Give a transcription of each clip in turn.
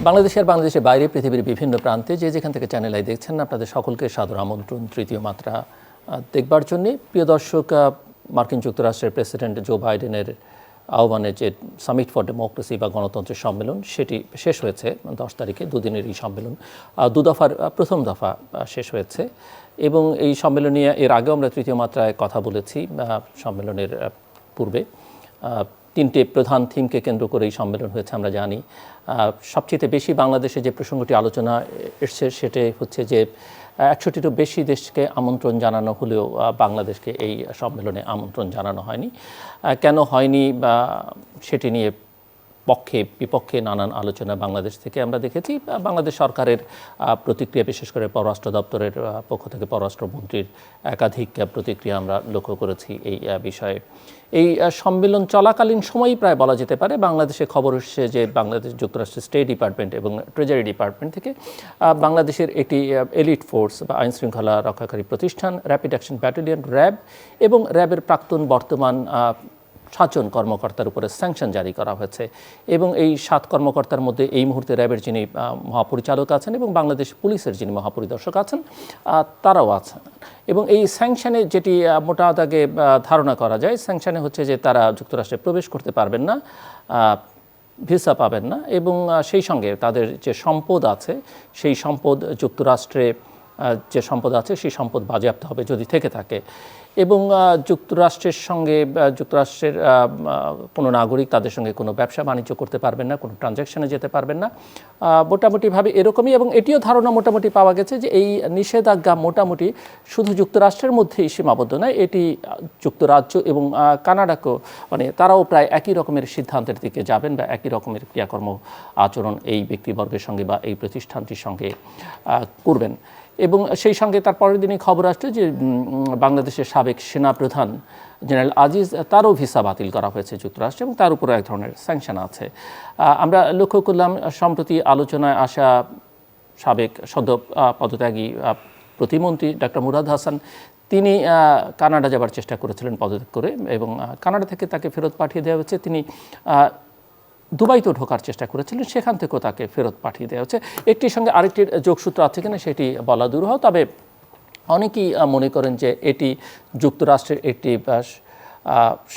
বাংলাদেশের বাইরে পৃথিবীর বিভিন্ন প্রান্তে যেখান থেকে চ্যানেল আই দেখছেন, আপনাদের সকলকে সাদর আমন্ত্রণ তৃতীয় মাত্রা দেখবার জন্যে। প্রিয় দর্শক, মার্কিন যুক্তরাষ্ট্রের প্রেসিডেন্ট জো বাইডেনের আহ্বানে যে সামিট ফর ডেমোক্রেসি বা গণতন্ত্রের সম্মেলন, সেটি শেষ হয়েছে 10 তারিখে। দুদিনের এই সম্মেলন, দুদফার প্রথম দফা শেষ হয়েছে এবং এই সম্মেলন নিয়ে এর আগেও আমরা তৃতীয় মাত্রায় কথা বলেছি। সম্মেলনের পূর্বে 3টে প্রধান থিমকে কেন্দ্র করে এই সম্মেলন হয়েছে আমরা জানি। সবচেয়ে বেশি বাংলাদেশে যে প্রসঙ্গটি আলোচনা এসছে সেটাই হচ্ছে যে 100টিরও বেশি দেশকে আমন্ত্রণ জানানো হলেও বাংলাদেশকে এই সম্মেলনে আমন্ত্রণ জানানো হয়নি। কেন হয়নি বা সেটি নিয়ে পক্ষে বিপক্ষে নানান আলোচনা বাংলাদেশ থেকে আমরা দেখেছি। বাংলাদেশ সরকারের প্রতিক্রিয়া, বিশেষ করে পররাষ্ট্র দপ্তরের পক্ষ থেকে পররাষ্ট্রমন্ত্রীর একাধিক প্রতিক্রিয়া আমরা লক্ষ্য করেছি এই বিষয়ে। এই সম্মেলন চলাকালীন সময়ই প্রায় বলা যেতে পারে বাংলাদেশে খবর এসেছে যে বাংলাদেশ যুক্তরাষ্ট্রের স্টেট ডিপার্টমেন্ট এবং ট্রেজারি ডিপার্টমেন্ট থেকে বাংলাদেশের একটি এলিট ফোর্স বা আইনশৃঙ্খলা রক্ষাকারী প্রতিষ্ঠান র্যাপিড অ্যাকশন ব্যাটালিয়ন র্যাব এবং র্যাবের প্রাক্তন বর্তমান 7 জন কর্মকর্তার উপরে স্যাংশন জারি করা হয়েছে এবং এই 7 কর্মকর্তার মধ্যে এই মুহূর্তে র্যাবের যিনি মহাপরিচালক আছেন এবং বাংলাদেশ পুলিশের যিনি মহাপরিদর্শক আছেন তারাও আছেন। এবং এই স্যাংশনে যেটি মোটা দাগে ধারণা করা যায়, স্যাংশনে হচ্ছে যে তারা যুক্তরাষ্ট্রে প্রবেশ করতে পারবেন না, ভিসা পাবেন না এবং সেই সঙ্গে তাদের যে সম্পদ আছে সেই সম্পদ যুক্তরাষ্ট্রে যে সম্পদ আছে সেই সম্পদ বাজেয়াপ্ত হবে যদি থেকে থাকে। এবং যুক্তরাষ্ট্রের সঙ্গে যুক্তরাষ্ট্রের কোনো নাগরিক তাদের সঙ্গে কোনো ব্যবসা বাণিজ্য করতে পারবেন না, কোনো ট্রানজ্যাকশনে যেতে পারবেন না, মোটামুটিভাবে এরকমই। এবং এটিও ধারণা মোটামুটি পাওয়া গেছে যে এই নিষেধাজ্ঞা মোটামুটি শুধু যুক্তরাষ্ট্রের মধ্যেই সীমাবদ্ধ নয়, এটি যুক্তরাজ্য এবং কানাডাকেও, মানে তারাও প্রায় একই রকমের সিদ্ধান্তের দিকে যাবেন বা একই রকমের ক্রিয়াকর্ম আচরণ এই ব্যক্তিবর্গের সঙ্গে বা এই প্রতিষ্ঠানটির সঙ্গে করবেন। এবং সেই সঙ্গে তার পরের দিনই খবর আসছে যে বাংলাদেশের সাবেক সেনাপ্রধান জেনারেল আজিজ, তারও ভিসা বাতিল করা হয়েছে যুক্তরাষ্ট্রে এবং তার উপরে এক ধরনের স্যাংশন আছে। আমরা লক্ষ্য করলাম সম্প্রতি আলোচনায় আসা সাবেক সদ্য পদত্যাগী প্রতিমন্ত্রী ডক্টর মুরাদ হাসান, তিনি কানাডা যাবার চেষ্টা করেছিলেন পদত্যাগ করে এবং কানাডা থেকে তাকে ফেরত পাঠিয়ে দেওয়া হয়েছে। তিনি দুবাইতেও ঢোকার চেষ্টা করেছিলেন, সেখান থেকেও তাকে ফেরত পাঠিয়ে দেওয়া হচ্ছে। একটির সঙ্গে আরেকটির যোগসূত্র আছে কিনা সেটি বলা দুরূহ, তবে অনেকেই মনে করেন যে এটি যুক্তরাষ্ট্রের একটি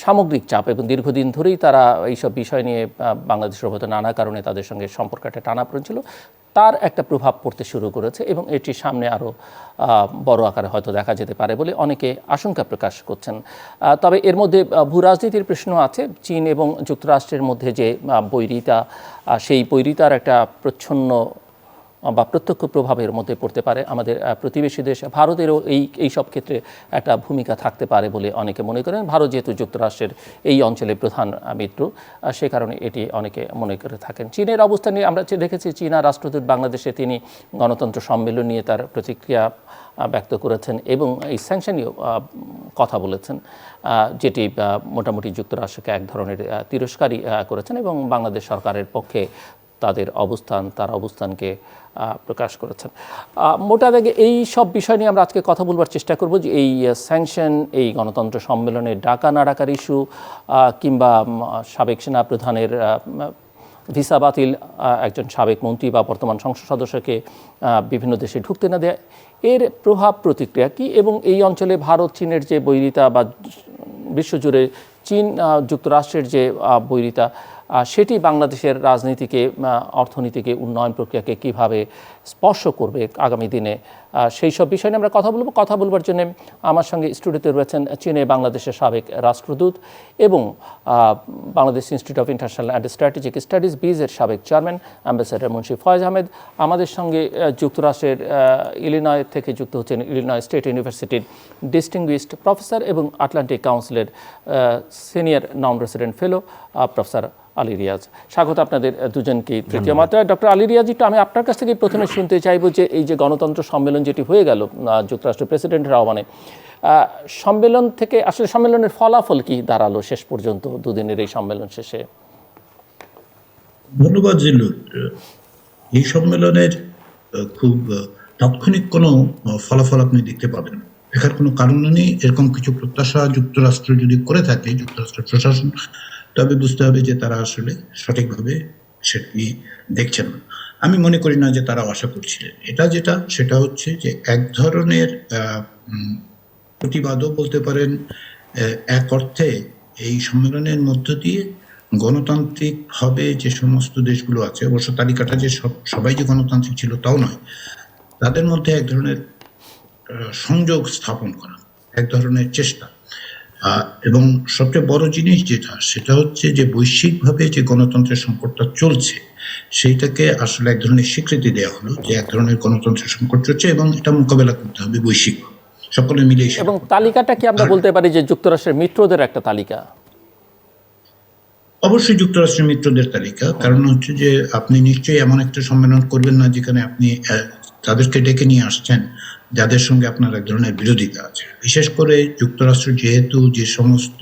সামগ্রিক চাপ এবং দীর্ঘদিন ধরেই তারা এইসব বিষয় নিয়ে বাংলাদেশের মতো নানা কারণে তাদের সঙ্গে সম্পর্কটা টানাপোড়েন ছিল, তার একটা প্রভাব পড়তে শুরু করেছে এবং এটি সামনে আরও বড় আকারে হয়তো দেখা যেতে পারে বলে অনেকে আশঙ্কা প্রকাশ করছেন। তবে এর মধ্যে ভূ রাজনীতির প্রশ্ন আছে। চীন এবং যুক্তরাষ্ট্রের মধ্যে যে বৈরিতা, সেই বৈরিতার একটা প্রচ্ছন্ন বা প্রত্যক্ষ প্রভাবের মধ্যে পড়তে পারে আমাদের প্রতিবেশী দেশ ভারতেরও এই সব ক্ষেত্রে একটা ভূমিকা থাকতে পারে বলে অনেকে মনে করেন। ভারত যেহেতু যুক্তরাষ্ট্রের এই অঞ্চলের প্রধান মিত্র, সে কারণে এটি অনেকে মনে করে থাকেন। চীনের অবস্থান নিয়ে আমরা দেখেছি চীনা রাষ্ট্রদূত বাংলাদেশে তিনি গণতন্ত্র সম্মেলন নিয়ে তার প্রতিক্রিয়া ব্যক্ত করেছেন এবং এই স্যাংশন নিয়েও কথা বলেছেন, যেটি মোটামুটি যুক্তরাষ্ট্রকে এক ধরনের তিরস্কারই করেছেন এবং বাংলাদেশ সরকারের পক্ষে তার অবস্থানকে প্রকাশ করেছেন। মোটা দাগে এই সব বিষয় নিয়ে আমরা আজকে কথা বলবার চেষ্টা করব যে এই স্যাংশন, এই গণতন্ত্র সম্মেলনে ডাকা না ডাকার ইস্যু, কিংবা সাবেক সেনা প্রধানের ভিসা বাতিল, একজন সাবেক মন্ত্রী বা বর্তমান সংসদ সদস্যকে বিভিন্ন দেশে ঢুকতে না দেয়, এর প্রভাব প্রতিক্রিয়া কী এবং এই অঞ্চলে ভারত চীনের যে বৈরিতা বা বিশ্বজুড়ে চীন যুক্তরাষ্ট্রের যে বৈরিতা, সেটি বাংলাদেশের রাজনীতিকে, অর্থনীতিকে, উন্নয়ন প্রক্রিয়াকে কীভাবে স্পর্শ করবে আগামী দিনে, সেই সব বিষয় নিয়ে আমরা কথা বলবার জন্য আমার সঙ্গে স্টুডিওতে রয়েছেন চীনে বাংলাদেশের সাবেক রাষ্ট্রদূত এবং Bangladesh Institute of International and Strategic Studies বিজের সাবেক চেয়ারম্যান অ্যাম্বাসেডর মুন্সি ফয়েজ আহমেদ। আমাদের সঙ্গে যুক্তরাষ্ট্রের ইলিনয় থেকে যুক্ত হচ্ছেন ইলিনয় স্টেট ইউনিভার্সিটির ডিস্টিংগুইশড প্রফেসর এবং আটলান্টিক কাউন্সিলের senior non resident fellow professor Ali Riaz. স্বাগত আপনাদের দুজনকে তৃতীয় মাত্রায়। ডক্টর আলী রিয়াজ, একটু আমি আপনার কাছ থেকে প্রথমে শুনতে চাইব যে এই যে গণতন্ত্র সম্মেলন যেটি হয়ে গেল যুক্তরাষ্ট্রের প্রেসিডেন্টের আহ্বানে, সম্মেলন থেকে আসলে সম্মেলনের ফলাফল কি দাঁড়ালো শেষ পর্যন্ত দুদিনের এই সম্মেলন শেষে? ধন্যবাদ জিল্লুর। এই সম্মেলনের খুব তাৎক্ষণিক কোনো ফলাফল আপনি দেখতে পাবেন, দেখার কোনো কারণ নেই। এরকম কিছু প্রত্যাশা যুক্তরাষ্ট্র যদি করে থাকে, যুক্তরাষ্ট্রের প্রশাসন, তবে বুঝতে হবে যে তারা আসলে সঠিকভাবে সেটি দেখছেন না। আমি মনে করি না যে তারা আশা করছিলেন। সেটা হচ্ছে যে এক ধরনের প্রতিবাদও বলতে পারেন। এক অর্থে এই সম্মেলনের মধ্য দিয়ে গণতান্ত্রিকভাবে যে সমস্ত দেশগুলো আছে, অবশ্য তালিকাটা যে সবাই যে গণতান্ত্রিক ছিল তাও নয়, তাদের মধ্যে এক ধরনের সংযোগ স্থাপন করা, এক ধরনের চেষ্টা। এবং সবচেয়ে বড় জিনিস সেটা হচ্ছে যে বৈশ্বিকভাবে যে গণতন্ত্রের সংকটটা চলছে, সেইটাকে আসলে এক ধরনের স্বীকৃতি দেওয়া হলো যে এক ধরনের গণতন্ত্রের সংকট চলছে এবং এটা মোকাবেলা করতে হবে বৈশ্বিকভাবে, সকলে মিলে। এবং তালিকাটা কি আমরা বলতে পারি যে যুক্তরাষ্ট্রের মিত্রদের একটা তালিকা? অবশ্যই যুক্তরাষ্ট্রের মিত্রদের তালিকা। কারণ হচ্ছে যে আপনি নিশ্চয়ই এমন একটা সম্মেলন করবেন না যেখানে আপনি তাদেরকে ডেকে নিয়ে আসছেন যাদের সঙ্গে আপনার এক ধরনের বিরোধিতা আছে। বিশেষ করে যুক্তরাষ্ট্র যেহেতু যে সমস্ত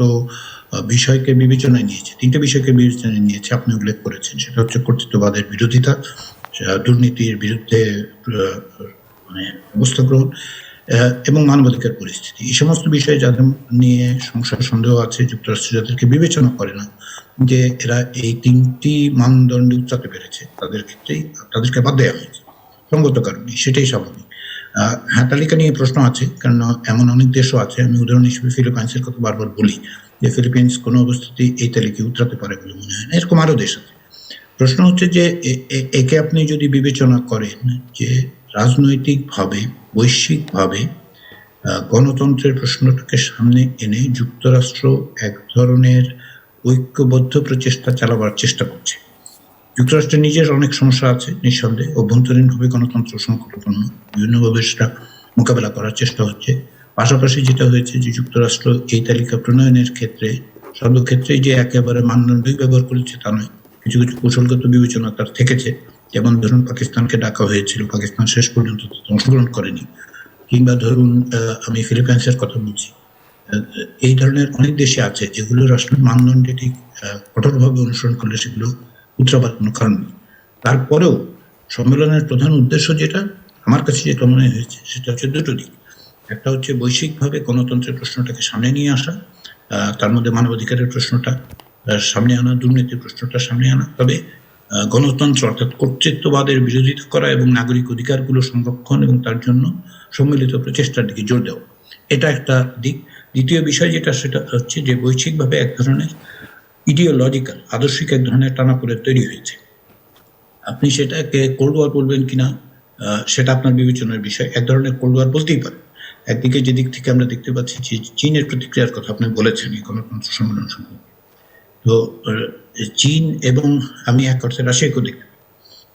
বিষয়কে বিবেচনায় নিয়েছে, 3টে বিষয়কে বিবেচনায় নিয়েছে, আপনি উল্লেখ করেছেন, সেটা হচ্ছে কর্তৃত্ববাদের বিরোধিতা, দুর্নীতির বিরুদ্ধে মানে ব্যবস্থা গ্রহণ এবং মানবাধিকার পরিস্থিতি। এই সমস্ত বিষয়ে যাদের নিয়ে সংশয় সন্দেহ আছে, যুক্তরাষ্ট্র যাদেরকে বিবেচনা করে না যে এরা এই 3টি মানদণ্ডে উচ্চাতে পেরেছে, তাদের ক্ষেত্রেই তাদেরকে বাদ দেওয়া হয়েছে সঙ্গত কারণে। সেটাই স্বাভাবিক। হ্যাঁ, তালিকা নিয়ে প্রশ্ন আছে, কারণ এমন অনেক দেশও আছে। আমি উদাহরণ হিসেবে ফিলিপাইন্সের কথা বারবার বলি যে ফিলিপাইন্স কোনো অবস্থাতেই এই তালিকায় উতরাতে পারে বলে মনে হয় না। এরকম আরও দেশ আছে। প্রশ্ন হচ্ছে যে একে আপনি যদি বিবেচনা করেন যে রাজনৈতিকভাবে, বৈশ্বিকভাবে গণতন্ত্রের প্রশ্নটাকে সামনে এনে যুক্তরাষ্ট্র এক ধরনের ঐক্যবদ্ধ প্রচেষ্টা চালাবার চেষ্টা করছে। যুক্তরাষ্ট্রের নিজের অনেক সমস্যা আছে নিঃসন্দেহে, অভ্যন্তরীণভাবে গণতন্ত্র সংকটাপন্ন, বিভিন্নভাবে সেটা মোকাবেলা করার চেষ্টা হচ্ছে। পাশাপাশি যেটা হয়েছে যে যুক্তরাষ্ট্র এই তালিকা প্রণয়নের ক্ষেত্রে সর্বক্ষেত্রেই যে একেবারে মানদণ্ডই ব্যবহার করেছে তা নয়, কিছু কিছু কৌশলগত বিবেচনা তার থেকেছে। যেমন ধরুন, পাকিস্তানকে ডাকা হয়েছিল, পাকিস্তান শেষ পর্যন্ত অংশগ্রহণ করেনি। কিংবা ধরুন, আমি ফিলিপাইন্সের কথা বলছি। এই ধরনের অনেক দেশে আছে যেগুলোর আসলে মানদণ্ডে ঠিক কঠোরভাবে অনুসরণ করলে সেগুলো উত্তরাবার কোনো কারণ নেই। তারপরেও সম্মেলনের প্রধান উদ্দেশ্য যেটা আমার কাছে যেটা মনে হয়েছে সেটা হচ্ছে দুটো দিক। একটা হচ্ছে বৈশ্বিকভাবে গণতন্ত্রের প্রশ্নটাকে সামনে নিয়ে আসা, তার মধ্যে মানবাধিকারের প্রশ্নটা সামনে আনা, দুর্নীতির প্রশ্নটা সামনে আনা। তবে গণতন্ত্র অর্থাৎ কর্তৃত্ববাদের বিরোধিতা করা এবং নাগরিক অধিকারগুলো সংরক্ষণ এবং তার জন্য সম্মিলিত প্রচেষ্টার দিকে জোর দেওয়া, এটা একটা দিক। দ্বিতীয় বিষয় যেটা, সেটা হচ্ছে যে বৈশ্বিকভাবে এক ধরনের ইডিওলজিক্যাল, আদর্শিক এক ধরনের টানাপোড়েন তৈরি হয়েছে। আপনি সেটাকে কোল্ড ওয়ার বলবেন কিনা সেটা আপনার বিবেচনার বিষয়। এক ধরনের কোল্ড ওয়ার বলতেই পারেন। একদিকে যেদিক থেকে আমরা দেখতে পাচ্ছি যে চীনের প্রতিক্রিয়ার কথা আপনি বলেছেন এই গণতন্ত্র সম্মেলন সম্পর্কে, তো চীন এবং আমি এক অর্থে রাশিয়াকেও দেখতে পাই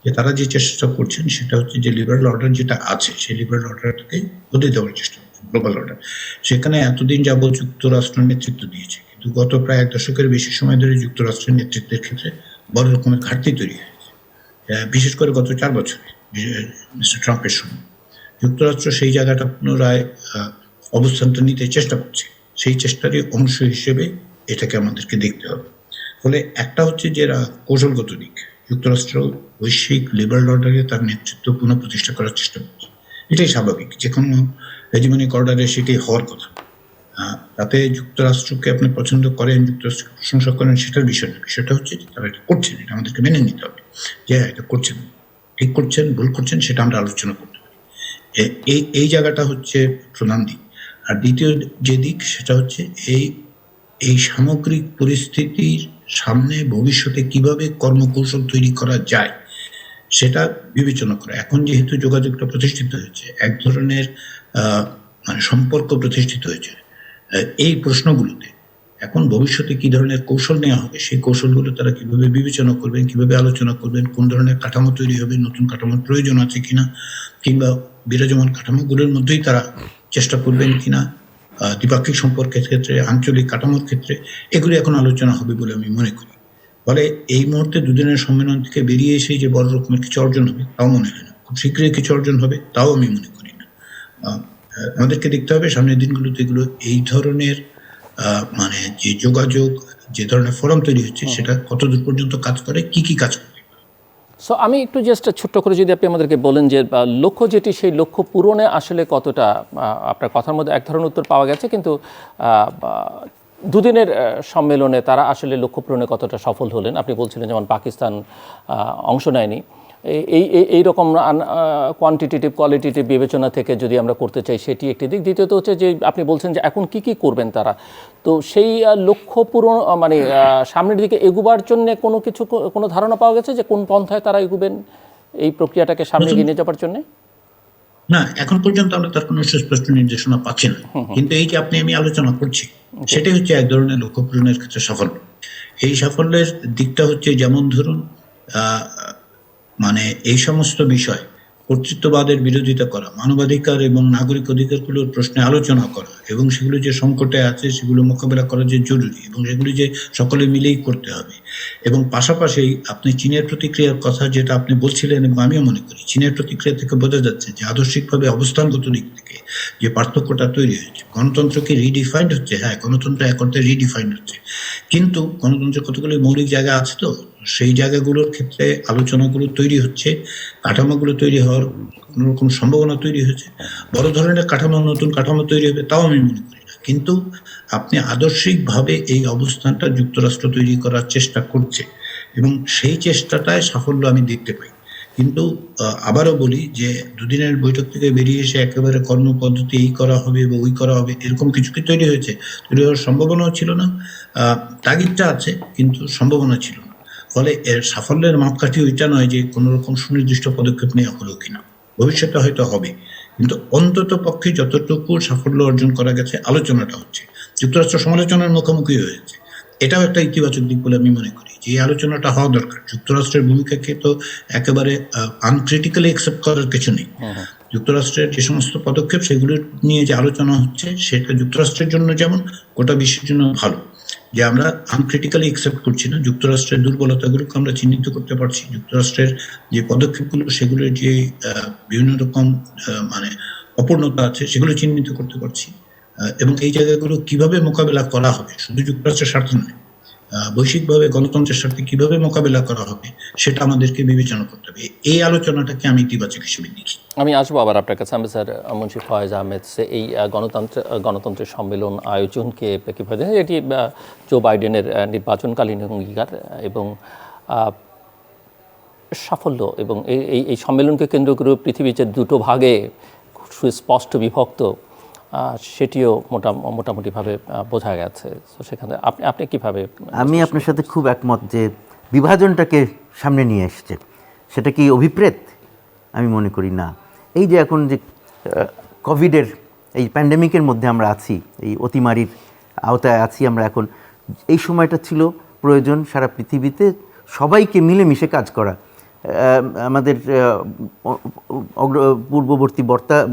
যে তারা যে চেষ্টা করছেন সেটা হচ্ছে যে লিবারাল অর্ডার যেটা আছে সেই লিবারাল অর্ডারটাকে বদলে দেওয়ার চেষ্টা করছে, গ্লোবাল অর্ডার। সেখানে এতদিন যাবৎ যুক্তরাষ্ট্র নেতৃত্ব দিয়েছে, কিন্তু গত প্রায় 1 দশকের বেশি সময় ধরে যুক্তরাষ্ট্রের নেতৃত্বের ক্ষেত্রে বড় রকমের ঘাটতি তৈরি হয়েছে। বিশেষ করে গত 4 বছরে মিস্টার ট্রাম্পের সময় যুক্তরাষ্ট্র সেই জায়গাটা পুনরায় অবস্থানটা নিতে চেষ্টা করছে। সেই চেষ্টারই অংশ হিসেবে এটাকে আমাদেরকে দেখতে হবে। ফলে একটা হচ্ছে যে কৌশলগত দিক, যুক্তরাষ্ট্র বৈশ্বিক লিবারাল অর্ডারে তার নেতৃত্ব পুনঃপ্রতিষ্ঠা করার চেষ্টা করছে। এটাই স্বাভাবিক, যে কোনো হেজিমনিক অর্ডারে সেটাই হওয়ার কথা। তাতে যুক্তরাষ্ট্রকে আপনি পছন্দ করেন, যুক্তরাষ্ট্রকে প্রশংসা করেন, সেটার বিষয় না। বিষয়টা হচ্ছে তারা এটা করছেন, এটা আমাদেরকে মেনে নিতে হবে যে এটা করছেন, ঠিক করছেন, ভুল করছেন, সেটা আমরা আলোচনা করতে পারি। এই জায়গাটা হচ্ছে প্রধান দিক। আর দ্বিতীয় যে দিক সেটা হচ্ছে এই সামগ্রিক পরিস্থিতির সামনে ভবিষ্যতে কিভাবে কর্মকৌশল তৈরি করা যায় সেটা বিবেচনা করা। এখন যেহেতু যোগাযোগটা প্রতিষ্ঠিত হয়েছে, এক ধরনের মানে সম্পর্ক প্রতিষ্ঠিত হয়েছে এই প্রশ্নগুলোতে, এখন ভবিষ্যতে কি ধরনের কৌশল নেওয়া হবে সেই কৌশলগুলো তারা কিভাবে বিবেচনা করবেন, কিভাবে আলোচনা করবেন, কোন ধরনের কাঠামো তৈরি হবে, নতুন কাঠামোর প্রয়োজন আছে কিনা, কিংবা বিরাজমান কাঠামোগুলোর মধ্যেই তারা চেষ্টা করবেন কিনা, দ্বিপাক্ষিক সম্পর্কের ক্ষেত্রে, আঞ্চলিক কাঠামোর ক্ষেত্রে, এগুলি এখন আলোচনা হবে বলে আমি মনে করি। ফলে এই মুহূর্তে দুদিনের সম্মেলন থেকে বেরিয়ে এসে যে বড় রকমের কিছু অর্জন হবে তাও মনে হয় না, খুব শীঘ্রই কিছু অর্জন হবে তাও আমি মনে করি না। আমাদেরকে দেখতে হবে সামনের দিনগুলোতে এগুলো এই ধরনের মানে যে যোগাযোগ, যে ধরনের ফোরাম তৈরি হচ্ছে সেটা কতদূর পর্যন্ত কাজ করে, কি কাজ করে। সো আমি একটু জাস্ট ছোট্ট করে যদি আপনি আমাদেরকে বলেন যে লক্ষ্য যেটি, সেই লক্ষ্য পূরণে আসলে কতটা, আপনার কথার মধ্যে এক ধরনের উত্তর পাওয়া গেছে, কিন্তু দুদিনের সম্মেলনে তারা আসলে লক্ষ্য পূরণে কতটা সফল হলেন? আপনি বলছিলেন যেমন পাকিস্তান অংশ নেয়নি। এই রকম কোয়ান্টিটেটিভ কোয়ালিটেটিভ বিবেচনা থেকে যদি আমরা করতে চাই সেটি একটি দিক। দ্বিতীয়ত হচ্ছে যে আপনি বলছেন যে এখন কি করবেন তারা, তো সেই লক্ষ্য পূরণ মানে সামনের দিকে এগুবার জন্য কোনো ধারণা পাওয়া গেছে যে কোন পন্থায় তারা এগুবেন এই প্রক্রিয়াটাকে সামনে এগিয়ে নিয়ে যাওয়ার জন্য? না, এখন পর্যন্ত আমরা তার কোনো সুস্পষ্ট নির্দেশনা পাচ্ছি না, কিন্তু এই যে আমি আলোচনা করছি সেটাই হচ্ছে এক ধরনের লক্ষ্য পূরণের ক্ষেত্রে সাফল্য। এই সাফল্যের দিকটা হচ্ছে যেমন ধরুন মানে এই সমস্ত বিষয় কর্তৃত্ববাদের বিরোধিতা করা, মানবাধিকার এবং নাগরিক অধিকারগুলোর প্রশ্নে আলোচনা করা এবং সেগুলো যে সংকটে আছে সেগুলো মোকাবেলা করা যে জরুরি এবং সেগুলি যে সকলে মিলেই করতে হবে। এবং পাশাপাশি আপনি চীনের প্রতিক্রিয়ার কথা যেটা আপনি বলছিলেন এবং আমিও মনে করি চীনের প্রতিক্রিয়া থেকে বোঝা যাচ্ছে যে আদর্শিকভাবে অবস্থানগত দিক থেকে যে পার্থক্যটা তৈরি হয়েছে। গণতন্ত্র কি রিডিফাইন্ড হচ্ছে? হ্যাঁ, গণতন্ত্র এক অর্থে রিডিফাইন্ড হচ্ছে, কিন্তু গণতন্ত্রের কতগুলো মৌলিক জায়গা আছে, তো সেই জায়গাগুলোর ক্ষেত্রে আলোচনাগুলো তৈরি হচ্ছে, কাঠামোগুলো তৈরি হওয়ার কোনো রকম সম্ভাবনা তৈরি হয়েছে। বড় ধরনের কাঠামো, নতুন কাঠামো তৈরি হবে তাও আমি মনে করি না, কিন্তু আপনি আদর্শিকভাবে এই অবস্থানটা যুক্তরাষ্ট্র তৈরি করার চেষ্টা করছে এবং সেই চেষ্টাটায় সাফল্য আমি দেখতে পাই। কিন্তু আবারও বলি যে দুদিনের বৈঠক থেকে বেরিয়ে এসে একেবারে কর্মপদ্ধতি এই করা হবে বা ওই করা হবে এরকম কিছু কি তৈরি হয়েছে? তৈরি হওয়ার সম্ভাবনাও ছিল না। তাগিদটা আছে কিন্তু সম্ভাবনা ছিল না। ফলে এর সাফল্যের মাপকাঠি ওইটা নয় যে কোনো রকম সুনির্দিষ্ট পদক্ষেপ নেওয়া হলো কিনা, ভবিষ্যতে হয়তো হবে, কিন্তু অন্তত পক্ষে যতটুকু সাফল্য অর্জন করা গেছে আলোচনাটা হচ্ছে। যুক্তরাষ্ট্র সমালোচনার মুখোমুখি হয়েছে, এটাও একটা ইতিবাচক দিক বলে আমি মনে করি যে এই আলোচনাটা হওয়া দরকার। যুক্তরাষ্ট্রের ভূমিকাকে তো একেবারে আনক্রিটিক্যালি অ্যাকসেপ্ট করার কিছু নেই। যুক্তরাষ্ট্রের যে সমস্ত পদক্ষেপ সেগুলো নিয়ে যে আলোচনা হচ্ছে সেটা যুক্তরাষ্ট্রের জন্য যেমন গোটা বিশ্বের জন্য ভালো, যে আমরা আনক্রিটিক্যালি অ্যাকসেপ্ট করছি না, যুক্তরাষ্ট্রের দুর্বলতাগুলোকে আমরা চিহ্নিত করতে পারছি, যুক্তরাষ্ট্রের যে পদক্ষেপগুলো সেগুলোর যে বিভিন্ন রকম মানে অপূর্ণতা আছে সেগুলো চিহ্নিত করতে পারছি, এবং এই জায়গাগুলো কিভাবে মোকাবেলা করা হবে শুধু যুক্তরাষ্ট্রের স্বার্থে নয়, বৈশ্বিকভাবে গণতন্ত্রের স্বার্থে কিভাবে মোকাবেলা করা হবে সেটা আমাদেরকে বিবেচনা করতে হবে। এই আলোচনাটাকে আমি ইতিবাচক হিসেবে দেখি। আমি আসবো আবার আপনার কাছে। আমি স্যার মুন্সি ফয়েজ আহমেদ, এই গণতন্ত্রের সম্মেলন আয়োজনকে কীভাবে দেখেন? এটি জো বাইডেনের নির্বাচনকালীন অঙ্গীকার এবং সাফল্য, এবং এই সম্মেলনকে কেন্দ্র করে পৃথিবীর যে দুটো ভাগে সুস্পষ্ট বিভক্ত সেটিও মোটামুটিভাবে বোঝা গেছে। তো সেখানে আপনি কীভাবে? আমি আপনার সাথে খুব একমত যে বিভাজনটাকে সামনে নিয়ে এসছে। সেটা কি অভিপ্রেত? আমি মনে করি না। এই যে এখন যে কোভিডের এই প্যান্ডেমিকের মধ্যে আমরা আছি, এই অতিমারির আওতায় আছি আমরা এখন, এই সময়টা ছিল প্রয়োজন সারা পৃথিবীতে সবাইকে মিলেমিশে কাজ করা। আমাদের পূর্ববর্তী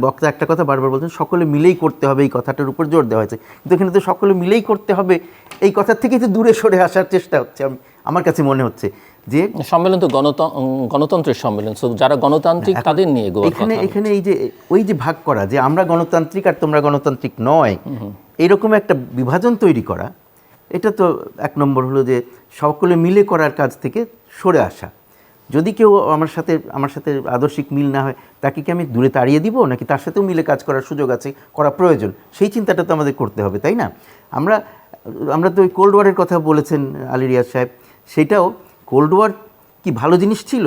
বক্তা একটা কথা বারবার বলছেন, সকলে মিলেই করতে হবে, এই কথাটার উপর জোর দেওয়া হয়েছে, কিন্তু এখানে তো সকলে মিলেই করতে হবে এই কথার থেকেই তো দূরে সরে আসার চেষ্টা হচ্ছে। আমার কাছে মনে হচ্ছে যে সম্মেলন তো গণতন্ত্রের সম্মেলন, যারা গণতান্ত্রিক তাদের নিয়ে এখানে এই যে ওই যে ভাগ করা যে আমরা গণতান্ত্রিক আর তোমরা গণতান্ত্রিক নয়, এইরকম একটা বিভাজন তৈরি করা, এটা তো এক নম্বর হলো যে সকলে মিলে করার কাজ থেকে সরে আসা। যদি কেউ আমার সাথে আদর্শিক মিল না হয় তাকে কি আমি দূরে তাড়িয়ে দিব, নাকি তার সাথেও মিলে কাজ করার সুযোগ আছে, করা প্রয়োজন, সেই চিন্তাটা তো আমাদের করতে হবে, তাই না? আমরা তো ওই কোল্ড ওয়ারের কথা বলেছেন আলী রিয়াজ সাহেব, সেটাও কোল্ড ওয়ার কি ভালো জিনিস ছিল?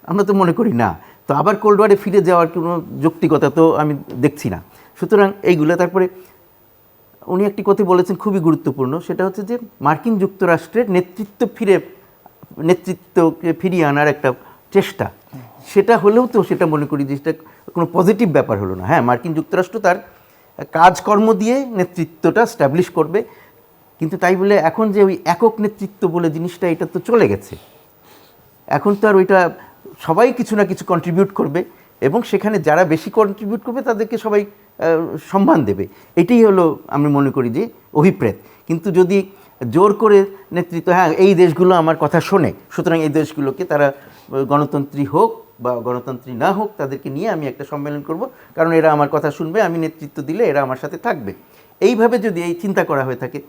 আমরা তো মনে করি না। তো আবার কোল্ড ওয়ারে ফিরে যাওয়ার কোনো যৌক্তিকতা তো আমি দেখছি না। সুতরাং এইগুলো, তারপরে উনি একটি কথা বলেছেন খুবই গুরুত্বপূর্ণ, সেটা হচ্ছে যে মার্কিন যুক্তরাষ্ট্রের নেতৃত্বকে ফিরিয়ে আনার একটা চেষ্টা, সেটা হলেও তো সেটা মনে করি যে সেটা কোনো পজিটিভ ব্যাপার হলো না। হ্যাঁ, মার্কিন যুক্তরাষ্ট্র তার কাজকর্ম দিয়ে নেতৃত্বটা স্ট্যাবলিশ করবে, কিন্তু তাই বলে এখন যে ওই একক নেতৃত্ব বলে জিনিসটা, এটা তো চলে গেছে। এখন তো আর ওইটা সবাই কিছু না কিছু কন্ট্রিবিউট করবে এবং সেখানে যারা বেশি কন্ট্রিবিউট করবে তাদেরকে সবাই সম্মান দেবে। এটাই হলো আমি মনে করি যে অভিপ্রেত। কিন্তু যদি জোর করে নেতৃত্ব, হ্যাঁ এই দেশগুলো আমার কথা শোনে, সুতরাং এই দেশগুলোকে তারা গণতন্ত্রী হোক বা গণতন্ত্রী না হোক তাদেরকে নিয়ে আমি একটা সম্মেলন করব, কারণ এরা আমার কথা শুনবে, আমি নেতৃত্ব দিলে এরা আমার সাথে থাকবে, এইভাবে যদি এই চিন্তা করা হয়ে থাকে,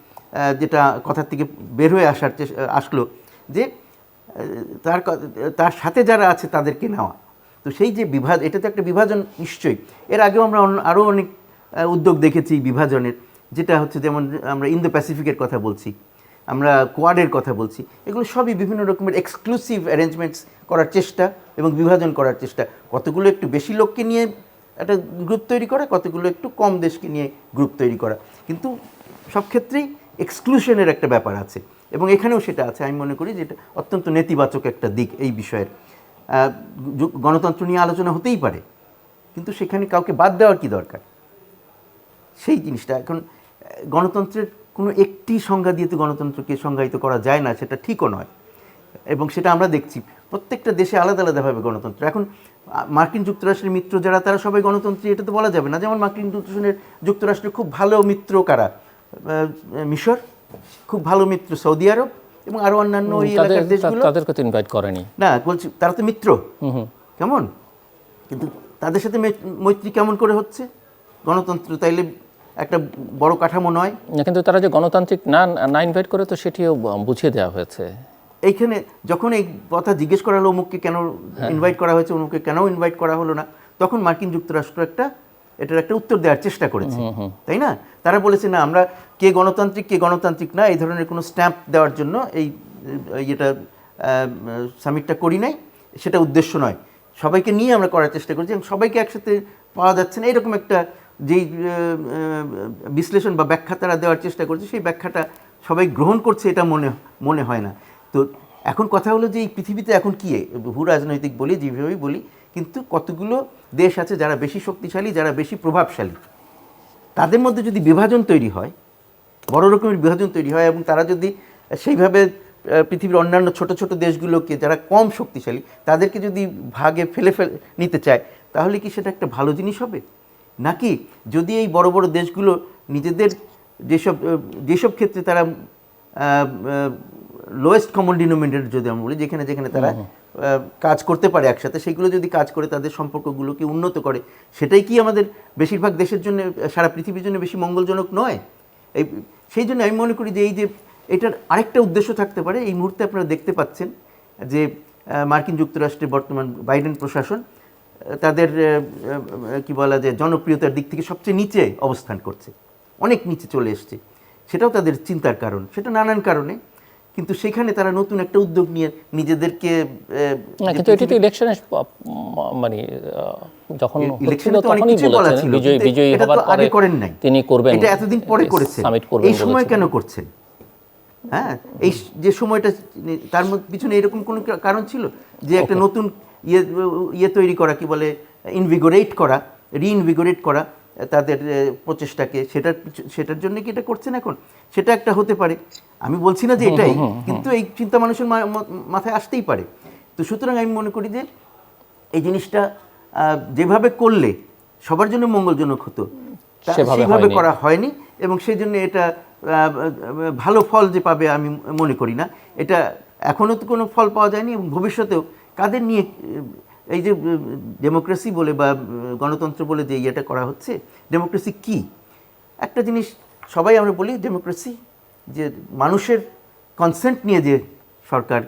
যেটা কথার থেকে বের হয়ে আসলো যে তার সাথে যারা আছে তাদেরকে নেওয়া, তো সেই যে এটা তো একটা বিভাজন নিশ্চয়ই। এর আগেও আমরা আরও অনেক উদ্যোগ দেখেছি বিভাজনের, যেটা হচ্ছে যেমন আমরা ইন্দো প্যাসিফিকের কথা বলছি, আমরা কোয়াডের কথা বলছি, এগুলো সবই বিভিন্ন রকমের এক্সক্লুসিভ অ্যারেঞ্জমেন্টস করার চেষ্টা এবং বিভাজন করার চেষ্টা। কতগুলো একটু বেশি লোককে নিয়ে একটা গ্রুপ তৈরি করা, কতগুলো একটু কম দেশকে নিয়ে গ্রুপ তৈরি করা, কিন্তু সব ক্ষেত্রেই এক্সক্লুশনের একটা ব্যাপার আছে এবং এখানেও সেটা আছে। আমি মনে করি যে এটা অত্যন্ত নেতিবাচক একটা দিক এই বিষয়ের। গণতন্ত্র নিয়ে আলোচনা হতেই পারে, কিন্তু সেখানে কাউকে বাদ দেওয়ার কি দরকার? সেই জিনিসটা এখন গণতন্ত্রের কোনো একটি সংজ্ঞা দিয়ে তো গণতন্ত্রকে সংজ্ঞায়িত করা যায় না, সেটা ঠিকও নয় এবং সেটা আমরা দেখছি প্রত্যেকটা দেশে আলাদা আলাদাভাবে গণতন্ত্র। এখন মার্কিন যুক্তরাষ্ট্রের মিত্র যারা, তারা সবাই গণতন্ত্রী এটা তো বলা যাবে না। যেমন মার্কিন যুক্তরাষ্ট্রের খুব ভালো মিত্র কারা? মিশর, খুব ভালো মিত্র সৌদি আরব এবং আরও অন্যান্য ওই এলাকার দেশগুলো। তাদেরকে তো ইনভাইট করেনি না, বলছি তারা তো মিত্র, কেমন, কিন্তু তাদের সাথে মৈত্রী কেমন করে হচ্ছে? গণতন্ত্র তাইলে একটা বড় কাঠামো নয়? কিন্তু তারা যে গণতান্ত্রিক না ইনভাইট করে, তো সেটিও বুঝিয়ে দেওয়া হয়েছে। এইখানে যখন এই কথা জিজ্ঞেস করা হলো অমুককে কেন ইনভাইট করা হয়েছে, অমুককে কেন ইনভাইট করা হলো না, তখন মার্কিন যুক্তরাষ্ট্র এটার একটা উত্তর দেওয়ার চেষ্টা করেছে, তাই না? তারা বলেছে না, আমরা কে গণতান্ত্রিক না এই ধরনের কোনো স্ট্যাম্প দেওয়ার জন্য এটা সামিটটা করি নাই, সেটা উদ্দেশ্য নয়। সবাইকে নিয়ে আমরা করার চেষ্টা করছি এবং সবাইকে একসাথে পাওয়া যাচ্ছে না, এরকম একটা যেই বিশ্লেষণ বা ব্যাখ্যা তারা দেওয়ার চেষ্টা করছে, সেই ব্যাখ্যাটা সবাই গ্রহণ করছে এটা মনে হয় না। তো এখন কথা হলো যে এই পৃথিবীতে এখন কী ভূ রাজনৈতিক বলি, যেভাবেই বলি, কিন্তু কতগুলো দেশ আছে যারা বেশি শক্তিশালী, যারা বেশি প্রভাবশালী, তাদের মধ্যে যদি বিভাজন তৈরি হয়, বড় রকমের বিভাজন তৈরি হয় এবং তারা যদি সেইভাবে পৃথিবীর অন্যান্য ছোট ছোট দেশগুলোকে যারা কম শক্তিশালী তাদেরকে যদি ভাগে ফেলে নিতে চায়, তাহলে কি সেটা একটা ভালো জিনিস হবে? নাকি যদি এই বড় বড় দেশগুলো নিজেদের যেসব ক্ষেত্রে তারা লোয়েস্ট কমন ডিনোমিনেটর যদি আমরা বলি, যেখানে যেখানে তারা কাজ করতে পারে একসাথে, সেগুলো যদি কাজ করে তাদের সম্পর্কগুলোকে উন্নত করে, সেটাই কি আমাদের বেশিরভাগ দেশের জন্য, সারা পৃথিবীর জন্য বেশি মঙ্গলজনক নয়? সেই জন্য আমি মনে করি যে এটার আরেকটা উদ্দেশ্য থাকতে পারে। এই মুহূর্তে আপনারা দেখতে পাচ্ছেন যে মার্কিন যুক্তরাষ্ট্রের বর্তমান বাইডেন প্রশাসন তাদের কি বলা যায় জনপ্রিয়তার দিক থেকে সবচেয়ে নিচে অবস্থান করছে, অনেক নিচে চলে এসছে। সেটাও তাদের চিন্তার কারণ, সেটা নানান কারণে, কিন্তু সেখানে তারা নতুন একটা উদ্যোগ নিয়ে নিজেদেরকে কিন্তু এটি তো ইলেকশনে মানে যখন ইলেকশনে তো অনেক কিছু বলা ছিল, বিজয়ী এটা তো আগে করেন নাই, তিনি করবেন, এটা এতদিন পরে করেছেন, এই সময় কেন করছেন? হ্যাঁ, এই যে সময়টা, তার পিছনে এরকম কোনো কারণ ছিল যে একটা নতুন তৈরি করা, কি বলে রিইনভিগোরেট করা তাদের প্রচেষ্টাকে, সেটার জন্য কি এটা করছেন এখন? সেটা একটা হতে পারে, আমি বলছি না যে এটাই, কিন্তু এই চিন্তা মানুষের মাথায় আসতেই পারে। তো সুতরাং আমি মনে করি যে এই জিনিসটা যেভাবে করলে সবার জন্য মঙ্গলজনক হতো সেইভাবে করা হয়নি এবং সেই জন্য এটা ভালো ফল যে পাবে আমি মনে করি না। এটা এখনও তো কোনো ফল পাওয়া যায়নি এবং ভবিষ্যতেও কাদের নিয়ে এই যে ডেমোক্রেসি বলে বা গণতন্ত্র বলে যে ইয়েটা করা হচ্ছে, ডেমোক্রেসি কি? একটা জিনিস সবাই আমরা বলি ডেমোক্রেসি, যে মানুষের কনসেন্ট নিয়ে যে সরকার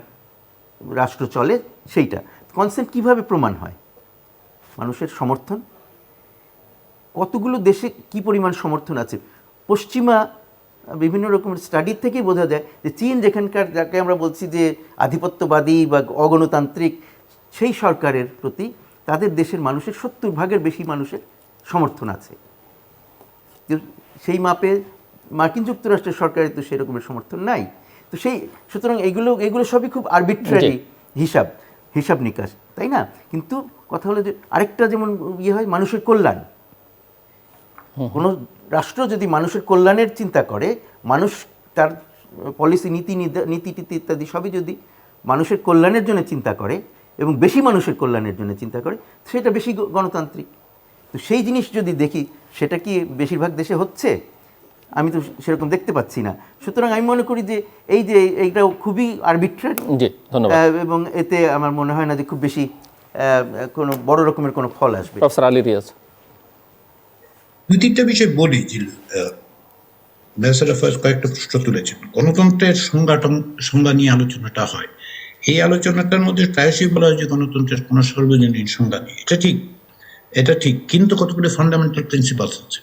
রাষ্ট্র চলে, সেইটা কনসেন্ট কিভাবে প্রমাণ হয়? মানুষের সমর্থন, কতগুলো দেশে কি পরিমাণ সমর্থন আছে। পশ্চিমা বিভিন্ন রকমের স্টাডির থেকেই বোঝা যায় যে চীন, যেখানকার যাকে আমরা বলছি যে আধিপত্যবাদী বা অগণতান্ত্রিক, সেই সরকারের প্রতি তাদের দেশের মানুষের 70% বেশি মানুষের সমর্থন আছে। সেই মাপে মার্কিন যুক্তরাষ্ট্রের সরকারের তো সেই রকমের সমর্থন নাই। তো সুতরাং এগুলো সবই খুব আরবিট্রারি হিসাব নিকাশ, তাই না? কিন্তু কথা হলো যে আরেকটা যেমন হয় মানুষের কল্যাণ। কোনো রাষ্ট্র যদি মানুষের কল্যাণের চিন্তা করে, মানুষ তার পলিসি নীতি ইত্যাদি সবই যদি মানুষের কল্যাণের জন্য চিন্তা করে এবং বেশি মানুষের কল্যাণের জন্য চিন্তা করে, সেটা বেশি গণতান্ত্রিক। তো সেই জিনিস যদি দেখি, সেটা কি বেশিরভাগ দেশে হচ্ছে? আমি তো সেরকম দেখতে পাচ্ছি না। সুতরাং আমি মনে করি যে এইটাও খুবই আরবিট্রারি এবং এতে আমার মনে হয় না যে খুব বেশি কোনো বড় রকমের কোনো ফল আসবে। প্রফেসর আলী রিয়াজ, দুই তিনটা বিষয় বলি যে কয়েকটা প্রশ্ন তুলেছেন। গণতন্ত্রের সংজ্ঞা নিয়ে আলোচনাটা হয়, এই আলোচনাটার মধ্যে প্রায়শই বলা হয় যে গণতন্ত্রের কোনো সর্বজনীন সংজ্ঞা নেই। এটা ঠিক, কিন্তু কতগুলো ফান্ডামেন্টাল প্রিন্সিপালস আছে।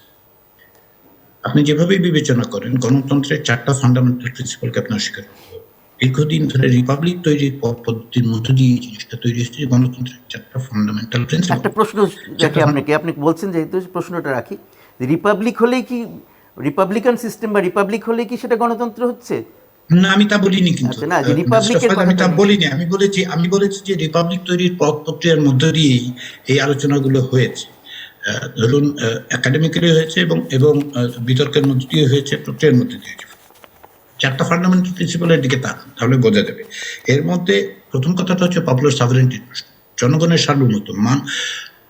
আপনি যেভাবেই বিবেচনা করেন গণতন্ত্রের 4টা ফান্ডামেন্টাল প্রিন্সিপালকে আপনি অস্বীকার করতে হবে। দীর্ঘদিন ধরে রিপাবলিক তৈরির পদ্ধতির মধ্য দিয়ে এই জিনিসটা তৈরি হয়েছে, গণতন্ত্রের 4টা ফান্ডামেন্টাল প্রিন্সিপাল। একটা প্রশ্ন রাখি আপনাকে, আপনি বলছেন যেহেতু প্রশ্নটা রাখি, রিপাবলিক হলেই কি, রিপাবলিকান সিস্টেম বা রিপাবলিক হলেই কি সেটা গণতন্ত্র হচ্ছে? না, আমি তা বলিনি, কিন্তু আচ্ছা, না, যে রিপাবলিকের আমি তা কথাটা বলিনি। আমি বলেছি যে রিপাবলিক তৈরির পথ প্রক্রিয়ার মধ্য দিয়েই এই আলোচনাগুলো হয়েছে। ধরুন একাডেমিক্যালি হয়েছে এবং বিতর্কের মধ্য দিয়ে হয়েছে, প্রক্রিয়ার মধ্যে দিয়ে হয়েছে। 4টা ফান্ডামেন্টাল প্রিন্সিপালের দিকে তাহলে বোঝা যাবে। এর মধ্যে প্রথম কথাটা হচ্ছে পপুলার সভারেন্টির প্রশ্ন, জনগণের সার্বভৌমত্ব।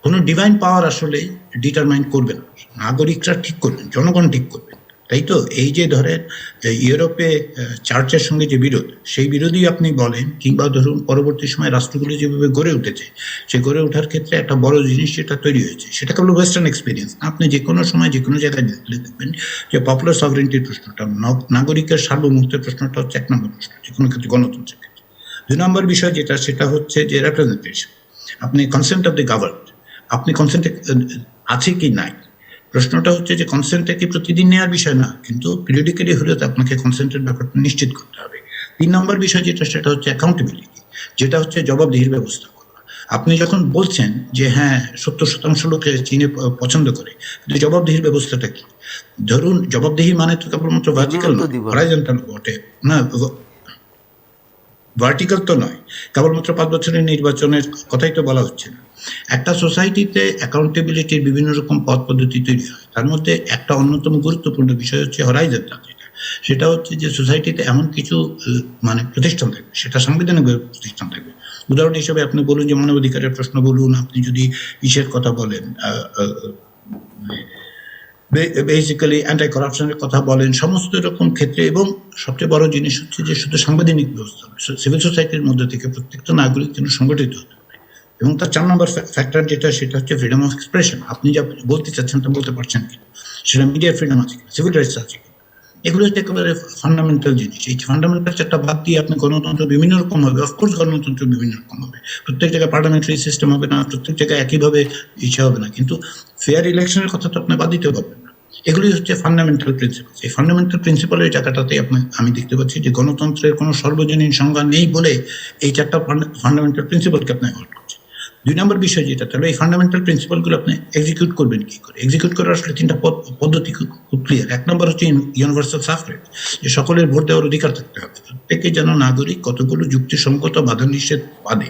কোনো ডিভাইন পাওয়ার আসলে ডিটারমাইন করবে না, নাগরিকরা ঠিক করবেন, জনগণ ঠিক করবেন, তাই তো? এই যে ধরেন ইউরোপে চার্চের সঙ্গে যে বিরোধ, সেই বিরোধী আপনি বলেন, কিংবা ধরুন পরবর্তী সময় রাষ্ট্রগুলি যেভাবে গড়ে উঠেছে, সে গড়ে ওঠার ক্ষেত্রে একটা বড় জিনিস যেটা তৈরি হয়েছে সেটা কেবল ওয়েস্টার্ন এক্সপিরিয়েন্স। আপনি যে কোনো সময় যে কোনো জায়গায় দেখলে দেখবেন যে পপুলার সভারেন্টির প্রশ্নটা, নাগরিকের সার্বভৌমত্বের প্রশ্নটা হচ্ছে 1 নম্বর প্রশ্ন যে কোনো ক্ষেত্রে, গণতন্ত্রের ক্ষেত্রে। 2 নম্বর বিষয় যেটা, সেটা হচ্ছে যে রেপ্রেজেন্টেশন, আপনি কনসেন্ট অফ দ্য গভর্নড, আপনি কনসেন্ট আছে কি নাই। প্রশ্নটা হচ্ছে যে কনসেন্টটা কি প্রতিদিন নেওয়ার বিষয় না, কিন্তু পিরিয়ডিক্যালি হলেও তো আপনাকে কনসেন্টের ব্যাপারটা নিশ্চিত করতে হবে। 3 নম্বর বিষয় যেটা, সেটা হচ্ছে অ্যাকাউন্টেবিলিটি, যেটা হচ্ছে জবাবদিহির ব্যবস্থা করা। আপনি যখন বলছেন যে হ্যাঁ 70% লোক চীনে পছন্দ করে, কিন্তু জবাবদিহির ব্যবস্থাটা কি? ধরুন জবাবদিহি মানে তো কেবলমাত্র ভার্টিক্যাল নয়, হরাইজন্টাল বটে না, ভার্টিক্যাল তো নয়, কেবলমাত্র 5 বছরের নির্বাচনের কথাই তো বলা হচ্ছে না। একটা সোসাইটিতে অ্যাকাউন্টেবিলিটির বিভিন্ন রকম পথ পদ্ধতি তৈরি হয়, তার মধ্যে একটা অন্যতম গুরুত্বপূর্ণ বিষয় হচ্ছে হরাইজন্টাল, সেটা হচ্ছে যে সোসাইটিতে এমন কিছু মানে প্রতিষ্ঠান থাকবে, সেটা সাংবিধানিক প্রতিষ্ঠান থাকবে। উদাহরণ হিসেবে আপনি বলুন যে মানবাধিকারের প্রশ্ন বলুন, আপনি যদি ইসের কথা বলেন, বেসিক্যালি অ্যান্টি করাপশনের কথা বলেন, সমস্ত রকম ক্ষেত্রে। এবং সবচেয়ে বড় জিনিস হচ্ছে যে শুধু সাংবিধানিক ব্যবস্থা, সিভিল সোসাইটির মধ্যে থেকে প্রত্যেকটা নাগরিক যেন সংগঠিত হতে হবে। এবং তার 4 নম্বর ফ্যাক্টর যেটা, সেটা হচ্ছে ফ্রিডম অফ এক্সপ্রেশন। আপনি যা বলতে চাচ্ছেন তা বলতে পারছেন কি, সেটা মিডিয়ার ফ্রিডম আছে, সিভিল রাইটস আছে। এগুলো হচ্ছে একেবারে ফান্ডামেন্টাল জিনিস। এই ফান্ডামেন্টাল 4টা বাদ দিয়ে আপনি গণতন্ত্র বিভিন্ন রকম হবে, অফকোর্স গণতন্ত্র বিভিন্ন রকম হবে, প্রত্যেক জায়গায় পার্লামেন্টারি সিস্টেম হবে না, প্রত্যেক জায়গায় একইভাবে ইচ্ছা হবে না, কিন্তু ফেয়ার ইলেকশনের কথা তো আপনি বাদ দিতে পারবেন না। এগুলি হচ্ছে ফান্ডামেন্টাল প্রিন্সিপাল। এই ফান্ডামেন্টাল প্রিন্সিপালের জায়গাটাতে আমি দেখতে পাচ্ছি যে গণতন্ত্রের কোনো সর্বজনীন সংজ্ঞা নেই বলে এই 4টা ফান্ডামেন্টাল প্রিন্সিপালকে আপনি অ্যাভয়েড করছেন। 2 নম্বর বিষয় যেটা, তাহলে এই ফান্ডামেন্টাল প্রিন্সিপালগুলো আপনি এক্সিকিউট করবেন কি করে? এক্সিকিউট করার আসলে 3টা পদ্ধতি খুব ক্লিয়ার। 1 নম্বর হচ্ছে ইউনিভার্সাল সাফরেজ, যে সকলের ভোট দেওয়ার অধিকার থাকতে হবে। প্রত্যেকে যেন নাগরিক কতগুলো যুক্তিসঙ্গত বাধা নিষেধ বাদে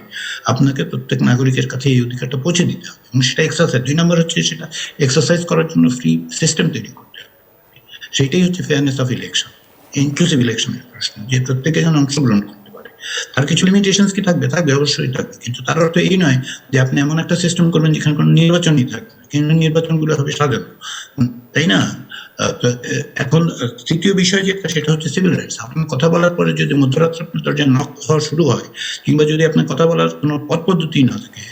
আপনাকে প্রত্যেক নাগরিকের কাছে এই অধিকারটা পৌঁছে দিতে হবে, এবং সেটা এক্সারসাইজ। 2 নম্বর হচ্ছে সেটা এক্সারসাইজ করার জন্য ফ্রি সিস্টেম তৈরি করতে হবে। সেটাই হচ্ছে ফেয়ারনেস অফ ইলেকশন, ইনক্লুসিভ ইলেকশনের প্রশ্ন, যে প্রত্যেকে যেন অংশগ্রহণ করতে পারে। তার কিছু লিমিটেশনস কি থাকবে, অবশ্যই থাকবে, কিন্তু তার অর্থ এই নয় যে আপনি এমন একটা সিস্টেম করবেন যেখানে কোনো নির্বাচনই থাকবে না, কিন্তু নির্বাচনগুলো হবে সাজানো, তাই না? এখন তৃতীয় বিষয় যেটা, সেটা হচ্ছে সিভিল রাইটস। আপনার কথা বলার পরে যদি মধ্যরাত্রে আপনার দরজা নক হওয়া শুরু হয়, কিংবা যদি আপনার কথা বলার কোনো পথ পদ্ধতি না থাকে,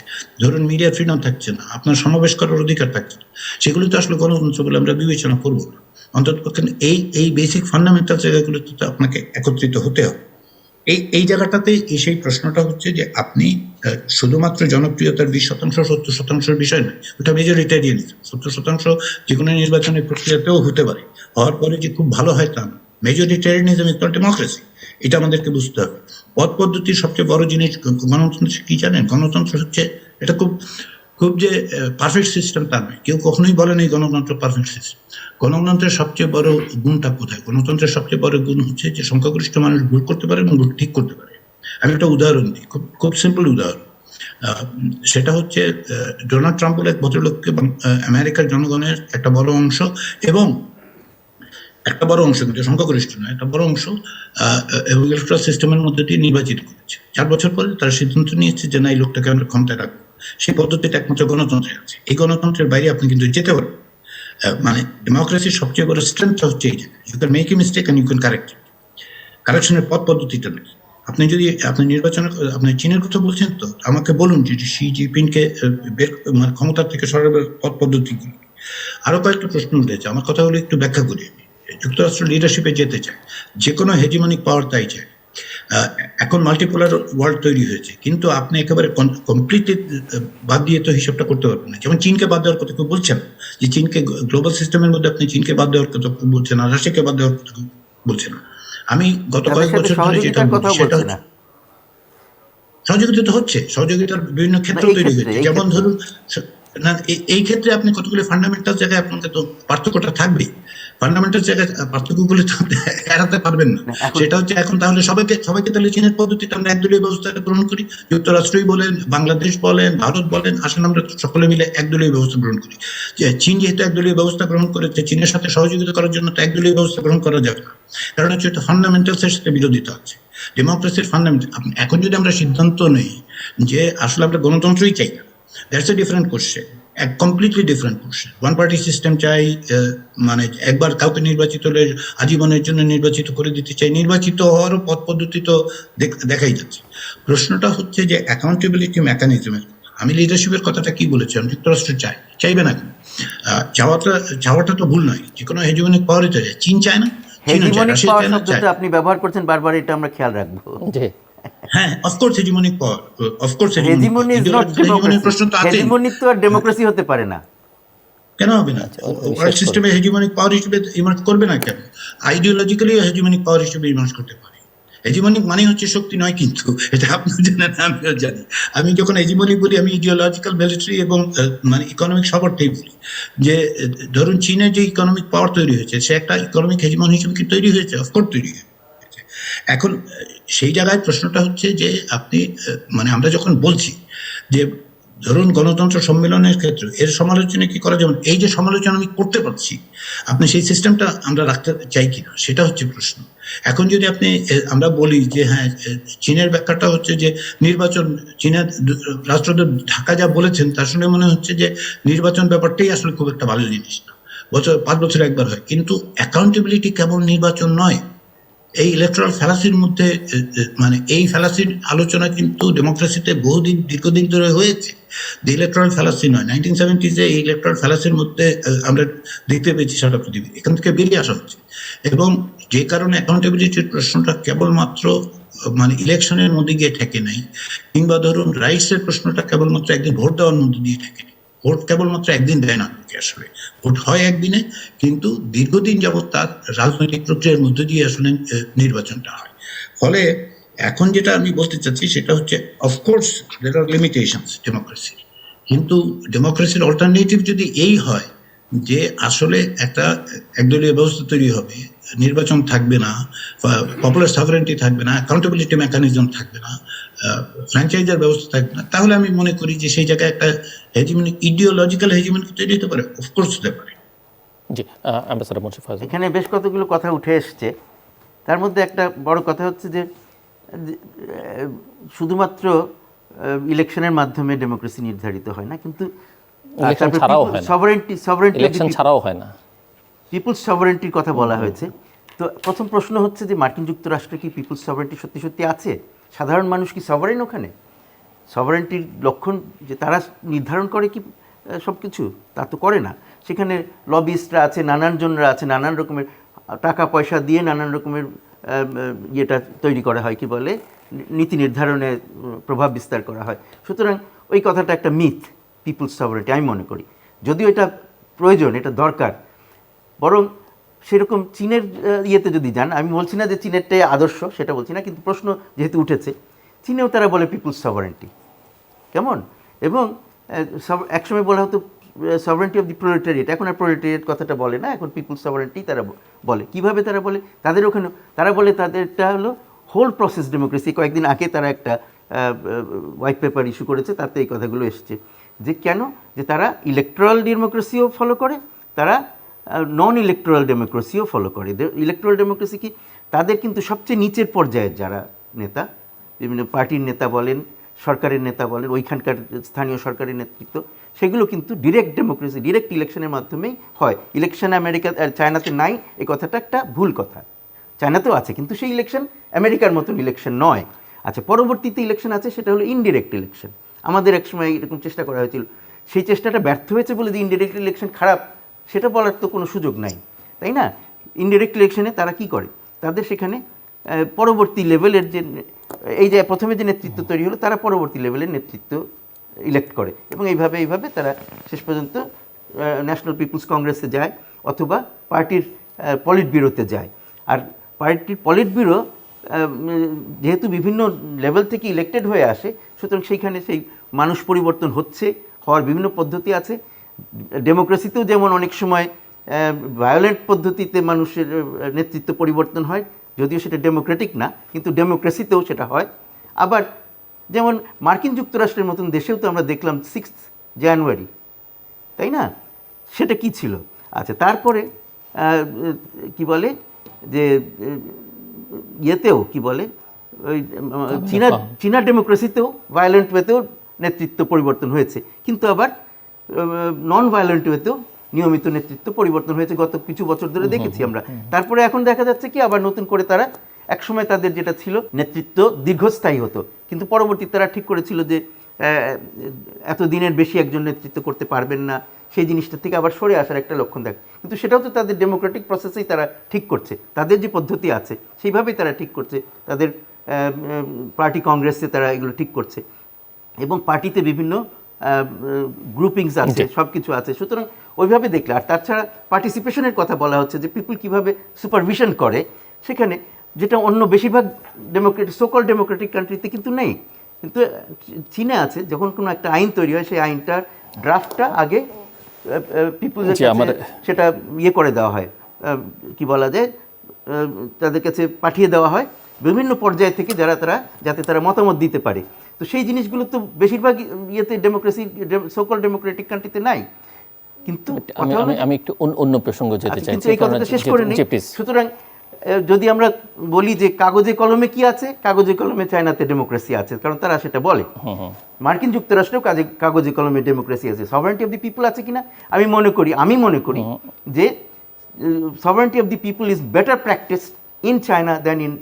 ধরুন মিডিয়া ফ্রিডম থাকছে না, আপনার সমাবেশ করার অধিকার থাকছে না, সেগুলো তো আসলে গণতন্ত্র বলে আমরা বিবেচনা করবো না। অন্ততপক্ষে এই বেসিক ফান্ডামেন্টাল জায়গাগুলোতে তো আপনাকে একত্রিত হতে হবে। এই জায়গাটাতে সেই প্রশ্নটা হচ্ছে যে আপনি শুধুমাত্র জনপ্রিয়তার 20% 70%-এর বিষয় নয়, ওটা মেজরিটেরিয়ানিজম। 70% যে কোনো নির্বাচনের প্রক্রিয়াতেও হতে পারে, হওয়ার পরে যে খুব ভালো হয় তা না। মেজরিটেরিয়ানিজম ইকুয়াল ডেমোক্রেসি, এটা আমাদেরকে বুঝতে হবে। পথ পদ্ধতির সবচেয়ে বড় জিনিস গণতন্ত্র কি জানেন? গণতন্ত্র হচ্ছে, এটা খুব খুব যে পারফেক্ট সিস্টেম তা নয়, কেউ কখনোই বলেন এই গণতন্ত্র পারফেক্ট সিস্টেম। গণতন্ত্রের সবচেয়ে বড় গুণটা কোথায়? গণতন্ত্রের সবচেয়ে বড় গুণ হচ্ছে যে সংখ্যাগরিষ্ঠ মানুষ ভুল করতে পারে এবং ভুল ঠিক করতে পারে। আমি একটা উদাহরণ দিই, খুব খুব সিম্পল উদাহরণ। সেটা হচ্ছে ডোনাল্ড ট্রাম্প বলে এক ভদ্রলোককে আমেরিকার জনগণের একটা বড় অংশ, এবং একটা বড় অংশ, কিন্তু সংখ্যাগরিষ্ঠ নয়, একটা বড় অংশ এবং ইলেকট্রাল সিস্টেমের মধ্যে দিয়ে নির্বাচিত করেছে। 4 বছর পরে তারা সিদ্ধান্ত নিয়েছে যে না, এই লোকটাকে আমরা ক্ষমতায় রাখবো। সেই পদ্ধতিটা একমাত্র গণতন্ত্রে আছে। এই গণতন্ত্রের বাইরে আপনি কিন্তু যেতে পারবেন। মানে ডেমোক্রেসির সবচেয়ে বড় স্ট্রেংথ হচ্ছে এই যে you can make a mistake and you can correct it. কারেকশনের পথ পদ্ধতিটা নেই। আপনি যদি আপনি নির্বাচনে, আপনি চীনের কথা বলছেন, তো আমাকে বলুন যে শি জিনপিংকে মানে ক্ষমতা থেকে সরাবার পথ পদ্ধতি কি? আরো কয়েকটা প্রশ্ন উঠেছে, আমার কথাগুলো একটু ব্যাখ্যা করি। আমি যুক্তরাষ্ট্র লিডারশিপে যেতে চায়, যে কোনো হেজিমনিক পাওয়ার তাই চায়, এখন মাল্টিপোলার ওয়ার্ল্ড তৈরি হয়েছে, কিন্তু আপনি একেবারে কমপ্লিটলি বাদ দিয়ে তো হিসাবটা করতে পারবেন না। যেমন চীনকে বাদ দেওয়ার কথা কেউ বলছেন, যে চীনকে গ্লোবাল সিস্টেমের মধ্যে আপনি চীনকে বাদ দেওয়ার কথা কেউ বলছেন না, রাশিয়াকে বাদ দেওয়ার কথা কেউ বলছেন না। আমি গত তাদের কয়েক সাথে বছর ধরে যেটা সহযোগিতার বলছি কথাও সেটা বলছে হচ্ছে না। সহযোগিতা তো হচ্ছে, সহযোগিতার বিভিন্ন ক্ষেত্র এই তৈরি ক্ষেত্রে হয়েছে। যেমন ধরুন না, এই ক্ষেত্রে আপনি কতগুলো ফান্ডামেন্টাল জায়গায় আপনাকে তো পার্থক্যটা থাকবেই। ফান্ডামেন্টাল জায়গায় পার্থক্যগুলো তো আপনি এড়াতে পারবেন না। এখন সেটা হচ্ছে এখন তাহলে সবাইকে তাহলে চীনের পদ্ধতিতে আমরা একদলীয় ব্যবস্থাটা গ্রহণ করি। যুক্তরাষ্ট্রই বলেন, বাংলাদেশ বলেন, ভারত বলেন, আসলে আমরা সকলে মিলে একদলীয় ব্যবস্থা গ্রহণ করি। যে চীন যেহেতু একদলীয় ব্যবস্থা গ্রহণ করেছে, চীনের সাথে সহযোগিতা করার জন্য তো একদলীয় ব্যবস্থা গ্রহণ করা যাবে না। কারণ হচ্ছে এটা ফান্ডামেন্টালসের সাথে বিরোধিতা আছে, ডেমোক্রেসির ফান্ডামেন্টাল। এখন যদি আমরা সিদ্ধান্ত নেই যে আসলে আমরা গণতন্ত্রই চাই না, দ্যাটস এ ডিফারেন্ট কোশ্চেন, এক completely different question. One party system চাই, মানে একবার কাউকে নির্বাচিত হলে আজীবনের জন্য নির্বাচিত করে দিতে চাই, নির্বাচিত হওয়ারও পথ পদ্ধতি তো দেখাই যাচ্ছে। প্রশ্নটা হচ্ছে যে অ্যাকাউন্টেবিলিটি মেকানিজমের। আমি লিডারশিপের কথাটা কি বলেছিলাম, যুক্তরাষ্ট্র চাইবে না কেন? চাওয়াটা তো ভুল নয়, যে কোনো হেজিমনিক পাওয়ারই তো চায়। চীন চায় না, চীনও চায়, হেজিমনিক রাশিয়া পাওয়ার চায় না, চায়। শব্দটা আপনি ব্যবহার করছেন বারবার, এটা আমরা খেয়াল রাখবো। জি হ্যাঁ, of course hegemonic power, of course hegemonic power, hegemony is কিন্তু নট হেজিমনিক ডেমোক্রেসি। প্রশ্ন তো আছেই। হেজিমনি তো আর ডেমোক্রেসি হতে পারে না। কেন হবে না? আচ্ছা, ওয়ার্ল্ড বিশেষ করে সিস্টেমে হেজিমনিক পাওয়ার হিসেবে ইমার্জ করবে না কেন? আইডিওলজিক্যালি হেজিমনিক পাওয়ার হিসেবে ইমার্জ করতে পারে। হেজিমনিক মানে হচ্ছে শক্তি নয়, কিন্তু এটা আপনিও জানেন, আমিও জানি। আমি যখন হেজিমনিক বলি, আমি ইডিওলজিক্যাল, মিলিটারি এবং মানে ইকোনমিক সব অর্থেই বলি। যে ধরুন চীনের যে ইকোনমিক পাওয়ার তৈরি হয়েছে, সে একটা ইকোনমিক হেজিমন হিসেবে কি তৈরি হয়েছে? অফকোর্স তৈরি হয়েছে। এখন সেই জায়গায় প্রশ্নটা হচ্ছে যে আপনি মানে আমরা যখন বলছি যে ধরুন গণতন্ত্র সম্মেলনের ক্ষেত্রে এর সমালোচনা কি করা যাবে, এই যে সমালোচনা আমি করতে পারছি, আপনি সেই সিস্টেমটা আমরা রাখতে চাই কিনা, সেটা হচ্ছে প্রশ্ন। এখন যদি আপনি আমরা বলি যে হ্যাঁ, চীনের ব্যাখ্যাটা হচ্ছে যে নির্বাচন, চীনের রাষ্ট্রদূত ঢাকা যা বলেছেন তার শুনে মনে হচ্ছে যে নির্বাচন ব্যাপারটাই আসলে খুব একটা ভালো জিনিস না, 5 বছরে একবার হয়। কিন্তু অ্যাকাউন্টেবিলিটি কেবল নির্বাচন নয়। এই ইলেকট্রাল ফ্যালাসির মধ্যে মানে এই ফ্যালাসির আলোচনা কিন্তু ডেমোক্রেসিতে দীর্ঘদিন ধরে হয়েছে। যে ইলেকট্রাল ফ্যালাসি নয়, 1970s এই ইলেকট্রাল ফ্যালাসির মধ্যে আমরা দেখতে পেয়েছি সারা পৃথিবী, এখান থেকে বেরিয়ে আসা হচ্ছে। এবং যে কারণে অ্যাকাউন্টেবিলিটির প্রশ্নটা কেবলমাত্র মানে ইলেকশনের মধ্যে গিয়ে ঠেকে নাই, কিংবা ধরুন রাইটসের প্রশ্নটা কেবলমাত্র একদিন ভোট দেওয়ার মধ্যে দিয়ে ঠেকে নেই। ভোট কেবলমাত্র একদিন দেয় না আসলে, ভোট হয় একদিনে, কিন্তু দীর্ঘদিন যাবৎ তার রাজনৈতিক প্রক্রিয়ার মধ্যে দিয়ে আসলে নির্বাচনটা হয়। ফলে এখন যেটা আমি বলতে চাচ্ছি সেটা হচ্ছে, অফকোর্স দের আর লিমিটেশনস ডেমোক্রেসি, কিন্তু ডেমোক্রেসির অল্টারনেটিভ যদি এই হয় যে আসলে একটা একদলীয় ব্যবস্থা তৈরি হবে, নির্বাচন থাকবে না, পপুলার সভারেন্টি থাকবে না, অ্যাকাউন্টেবিলিটি মেকানিজম থাকবে না, ফ্র্যাঞ্চাইজার ব্যবস্থা থাকবে না, তাহলে আমি মনে করি যে সেই জায়গায় একটা হেজিমনিক, ইডিওলজিক্যাল হেজিমনিক তৈরি হতে পারে, অফকোর্স হতে পারে। জি, অ্যাম্বাসাডার মুন্সি ফয়জল। এখানে বেশ কতগুলো কথা উঠে এসছে, তার মধ্যে একটা বড় কথা হচ্ছে যে শুধুমাত্র ইলেকশনের মাধ্যমে ডেমোক্রেসি নির্ধারিত হয় না, কিন্তু ইলেকশন ছাড়াও হয় না, সভারেন্টি ইলেকশন ছাড়াও হয় না, পিপুলস সভারেন্টির কথা বলা হয়েছে। তো প্রথম প্রশ্ন হচ্ছে যে মার্কিন যুক্তরাষ্ট্রে কি পিপুলস সভারেন্টি সত্যি সত্যি আছে? সাধারণ মানুষ কি সভারেন ওখানে? সভারেন্টির লক্ষণ যে তারা নির্ধারণ করে কি সব কিছু? তা তো করে না। সেখানে লবিস্টরা আছে, নানান জনরা আছে, নানান রকমের টাকা পয়সা দিয়ে নানান রকমের ইয়েটা তৈরি করা হয়, কি বলে, নীতি নির্ধারণে প্রভাব বিস্তার করা হয়। সুতরাং ওই কথাটা একটা মিথ, পিপুলস সভারেন্টি, আমি মনে করি। যদিও এটা প্রয়োজন, এটা দরকার, বরং সেরকম চীনের ইয়েতে যদি যান, আমি বলছি না যে চীনেরটাই আদর্শ, সেটা বলছি না, কিন্তু প্রশ্ন যেহেতু উঠেছে, চীনেও তারা বলে পিপুলস সভারেন্টি, কেমন? এবং একসময় বলা হতো সভারেন্টি অফ দি প্রোলেটারিয়েট, এখন আর প্রোলেটারিয়েট কথাটা বলে না, এখন পিপুলস সভারেন্টি তারা বলে। কিভাবে তারা বলে? তাদের ওখানে তারা বলে তাদেরটা হলো হোল প্রসেস ডেমোক্রেসি। কয়েকদিন আগে তারা একটা হোয়াইট পেপার ইস্যু করেছে, তাতে এই কথাগুলো এসছে যে কেন, যে তারা ইলেকট্রাল ডেমোক্রেসিও ফলো করে, তারা নন ইলেকট্রাল ডেমোক্রেসিও ফলো করে। ইলেকট্রাল ডেমোক্রেসি কি, তাদের কিন্তু সবচেয়ে নিচের পর্যায়ের যারা নেতা, বিভিন্ন পার্টির নেতা বলেন, সরকারের নেতা বলেন, ওইখানকার স্থানীয় সরকারের নেতৃত্ব, সেগুলো কিন্তু ডিরেক্ট ডেমোক্রেসি, ডিরেক্ট ইলেকশনের মাধ্যমেই হয়। ইলেকশন আমেরিকা চায়নাতে নাই, এই কথাটা একটা ভুল কথা। চায়নাতেও আছে, কিন্তু সেই ইলেকশন আমেরিকার মতন ইলেকশন নয়। আচ্ছা, পরবর্তীতে ইলেকশন আছে, সেটা হলো ইনডিরেক্ট ইলেকশন। আমাদের একসময় এরকম চেষ্টা করা হয়েছিল, সেই চেষ্টাটা ব্যর্থ হয়েছে বলে যে ইনডিরেক্ট ইলেকশন খারাপ, সেটা বলার তো কোনো সুযোগ নাই, তাই না? ইনডিরেক্ট ইলেকশনে তারা কি করে, তাদের সেখানে পরবর্তী লেভেলের যে এই যে প্রথমে যে নেতৃত্ব তৈরি হলো তারা পরবর্তী লেভেলের নেতৃত্ব ইলেক্ট করে এবং এইভাবে তারা শেষ পর্যন্ত ন্যাশনাল পিপলস কংগ্রেসে যায় অথবা পার্টির পলিট ব্যুরোতে যায়। আর পার্টির পলিট ব্যুরো যেহেতু বিভিন্ন লেভেল থেকে ইলেক্টেড হয়ে আসে, সুতরাং সেইখানে সেই মানুষ পরিবর্তন হওয়ার বিভিন্ন পদ্ধতি আছে। ডেমোক্রেসিতেও যেমন অনেক সময় ভায়োলেন্ট পদ্ধতিতে মানুষের নেতৃত্ব পরিবর্তন হয়, যদিও সেটা ডেমোক্রেটিক না, কিন্তু ডেমোক্রেসিতেও সেটা হয়। আবার যেমন মার্কিন যুক্তরাষ্ট্রের মতন দেশেও তো আমরা দেখলাম 6 জানুয়ারি, তাই না? সেটা কি ছিল? আচ্ছা, তারপরে কি বলে যে ইয়েতেও কি বলে ওই চীনা ডেমোক্রেসিতেও ভায়োলেন্ট ওয়েতেও নেতৃত্ব পরিবর্তন হয়েছে, কিন্তু আবার নন ভায়োলেন্ট ওয়েতেও নিয়মিত নেতৃত্ব পরিবর্তন হয়েছে গত কিছু বছর ধরে দেখেছি আমরা। তারপরে এখন দেখা যাচ্ছে কি আবার নতুন করে তারা একসময় তাদের যেটা ছিল নেতৃত্ব দীর্ঘস্থায়ী হতো, কিন্তু পরবর্তীতে তারা ঠিক করেছিল যে এত দিনের বেশি একজন নেতৃত্ব করতে পারবেন না, সেই জিনিসটা থেকে আবার সরে আসার একটা লক্ষণ দেখ। কিন্তু সেটাও তো তাদের ডেমোক্রেটিক প্রসেসেই তারা ঠিক করছে, তাদের যে পদ্ধতি আছে সেইভাবেই তারা ঠিক করছে, তাদের পার্টি কংগ্রেসে তারা এগুলো ঠিক করছে এবং পার্টিতে বিভিন্ন গ্রুপিংস আছে, সব কিছু আছে। সুতরাং ওইভাবে দেখলে, আর তাছাড়া পার্টিসিপেশনের কথা বলা হচ্ছে যে পিপল কীভাবে সুপারভিশন করে, সেখানে যেটা অন্য বেশিরভাগ সোকল ডেমোক্রেটিক কান্ট্রিতে কিন্তু নেই। কিন্তু চীনে আছে, যখন কোনো একটা আইন তৈরি হয় সেই আইনটার ড্রাফটটা আগে পিপলদের কাছে সেটা করে দেওয়া হয়, কি বলা যায়, তাদের কাছে পাঠিয়ে দেওয়া হয় বিভিন্ন পর্যায় থেকে যাতে তারা মতামত দিতে পারে। তো সেই জিনিসগুলো তো বেশিরভাগ ডেমোক্রেসি সোকল ডেমোক্রেটিক কান্ট্রিতে নাই। কিন্তু আমি একটু অন্য প্রসঙ্গ যেতে চাই, কিন্তু এই কথাটা শেষ করে নিই। সুতরাং যদি আমরা বলি যে কাগজে কলমে কি আছে, কাগজে কলমে চায়নাতে ডেমোক্রেসি আছে, কারণ তারা সেটা বলে। মার্কিন যুক্তরাষ্ট্রেও কাগজে কলমে ডেমোক্রেসি আছে। সভারেন্টি অফ দি পিপল আছে কিনা আমি মনে করি যে sovereignty of the people is better practice in China than in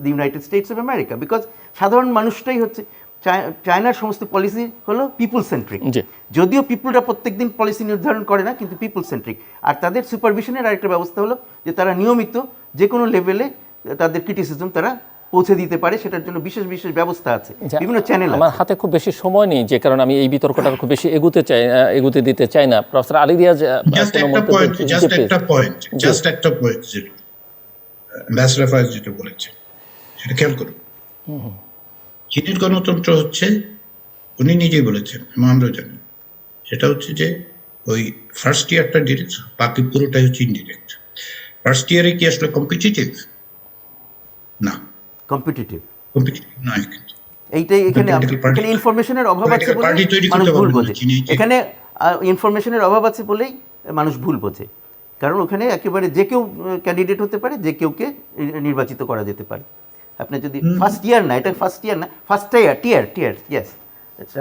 the United states of America, because সাধারণ মানুষটাই হচ্ছে চায়নার সমস্ত পলিসি হলো পিপল সেন্ট্রিক, যদিও পিপলরা প্রত্যেকদিন পলিসি নির্ধারণ করে না, কিন্তু পিপল সেন্ট্রিক। আর তাদের সুপারভিশনের আরেকটা ব্যবস্থা হলো যে তারা নিয়মিত যে কোনো লেভেলে তাদের ক্রিটিসিজম তারা পৌঁছে দিতে পারে, সেটার জন্য বিশেষ ব্যবস্থা আছে, বিভিন্ন চ্যানেল। আমার হাতে খুব বেশি সময় নেই, যে কারণে আমি এই বিতর্কটা খুব বেশি এগুতে দিতে চাই না। প্রফেসর আলী রিয়াজ, একটা পয়েন্ট অ্যাম্বাসেডর ফয়েজ যেটা বলেছে সেটা খেয়াল করুন। চীনের গণতন্ত্র হচ্ছে, উনি নিজেই বলেছেন, আমরাও জানি, সেটা হচ্ছে যে ওই ফার্স্ট ইয়ারটা ডিরেক্ট, বাকি পুরোটাই হচ্ছে ইনডিরেক্ট। ফার্স্ট ইয়ারে কি আসলে কম্পিটিটিভ? না, কম্পিটিটিভ নয়। কিন্তু এইটাই এখানে ইনফরমেশনের অভাব আছে বলে মানুষ ভুল বোঝে। এখানে ইনফরমেশনের অভাব আছে বলেই মানুষ ভুল বোঝে, কারণ ওখানে একেবারে যে কেউ ক্যান্ডিডেট হতে পারে, যে কেউকে নির্বাচিত করা যেতে পারে। আপনি যদি ফার্স্ট ইয়ার না, এটা ফার্স্ট ইয়ার না, ফার্স্ট টিয়ার, ইয়েস,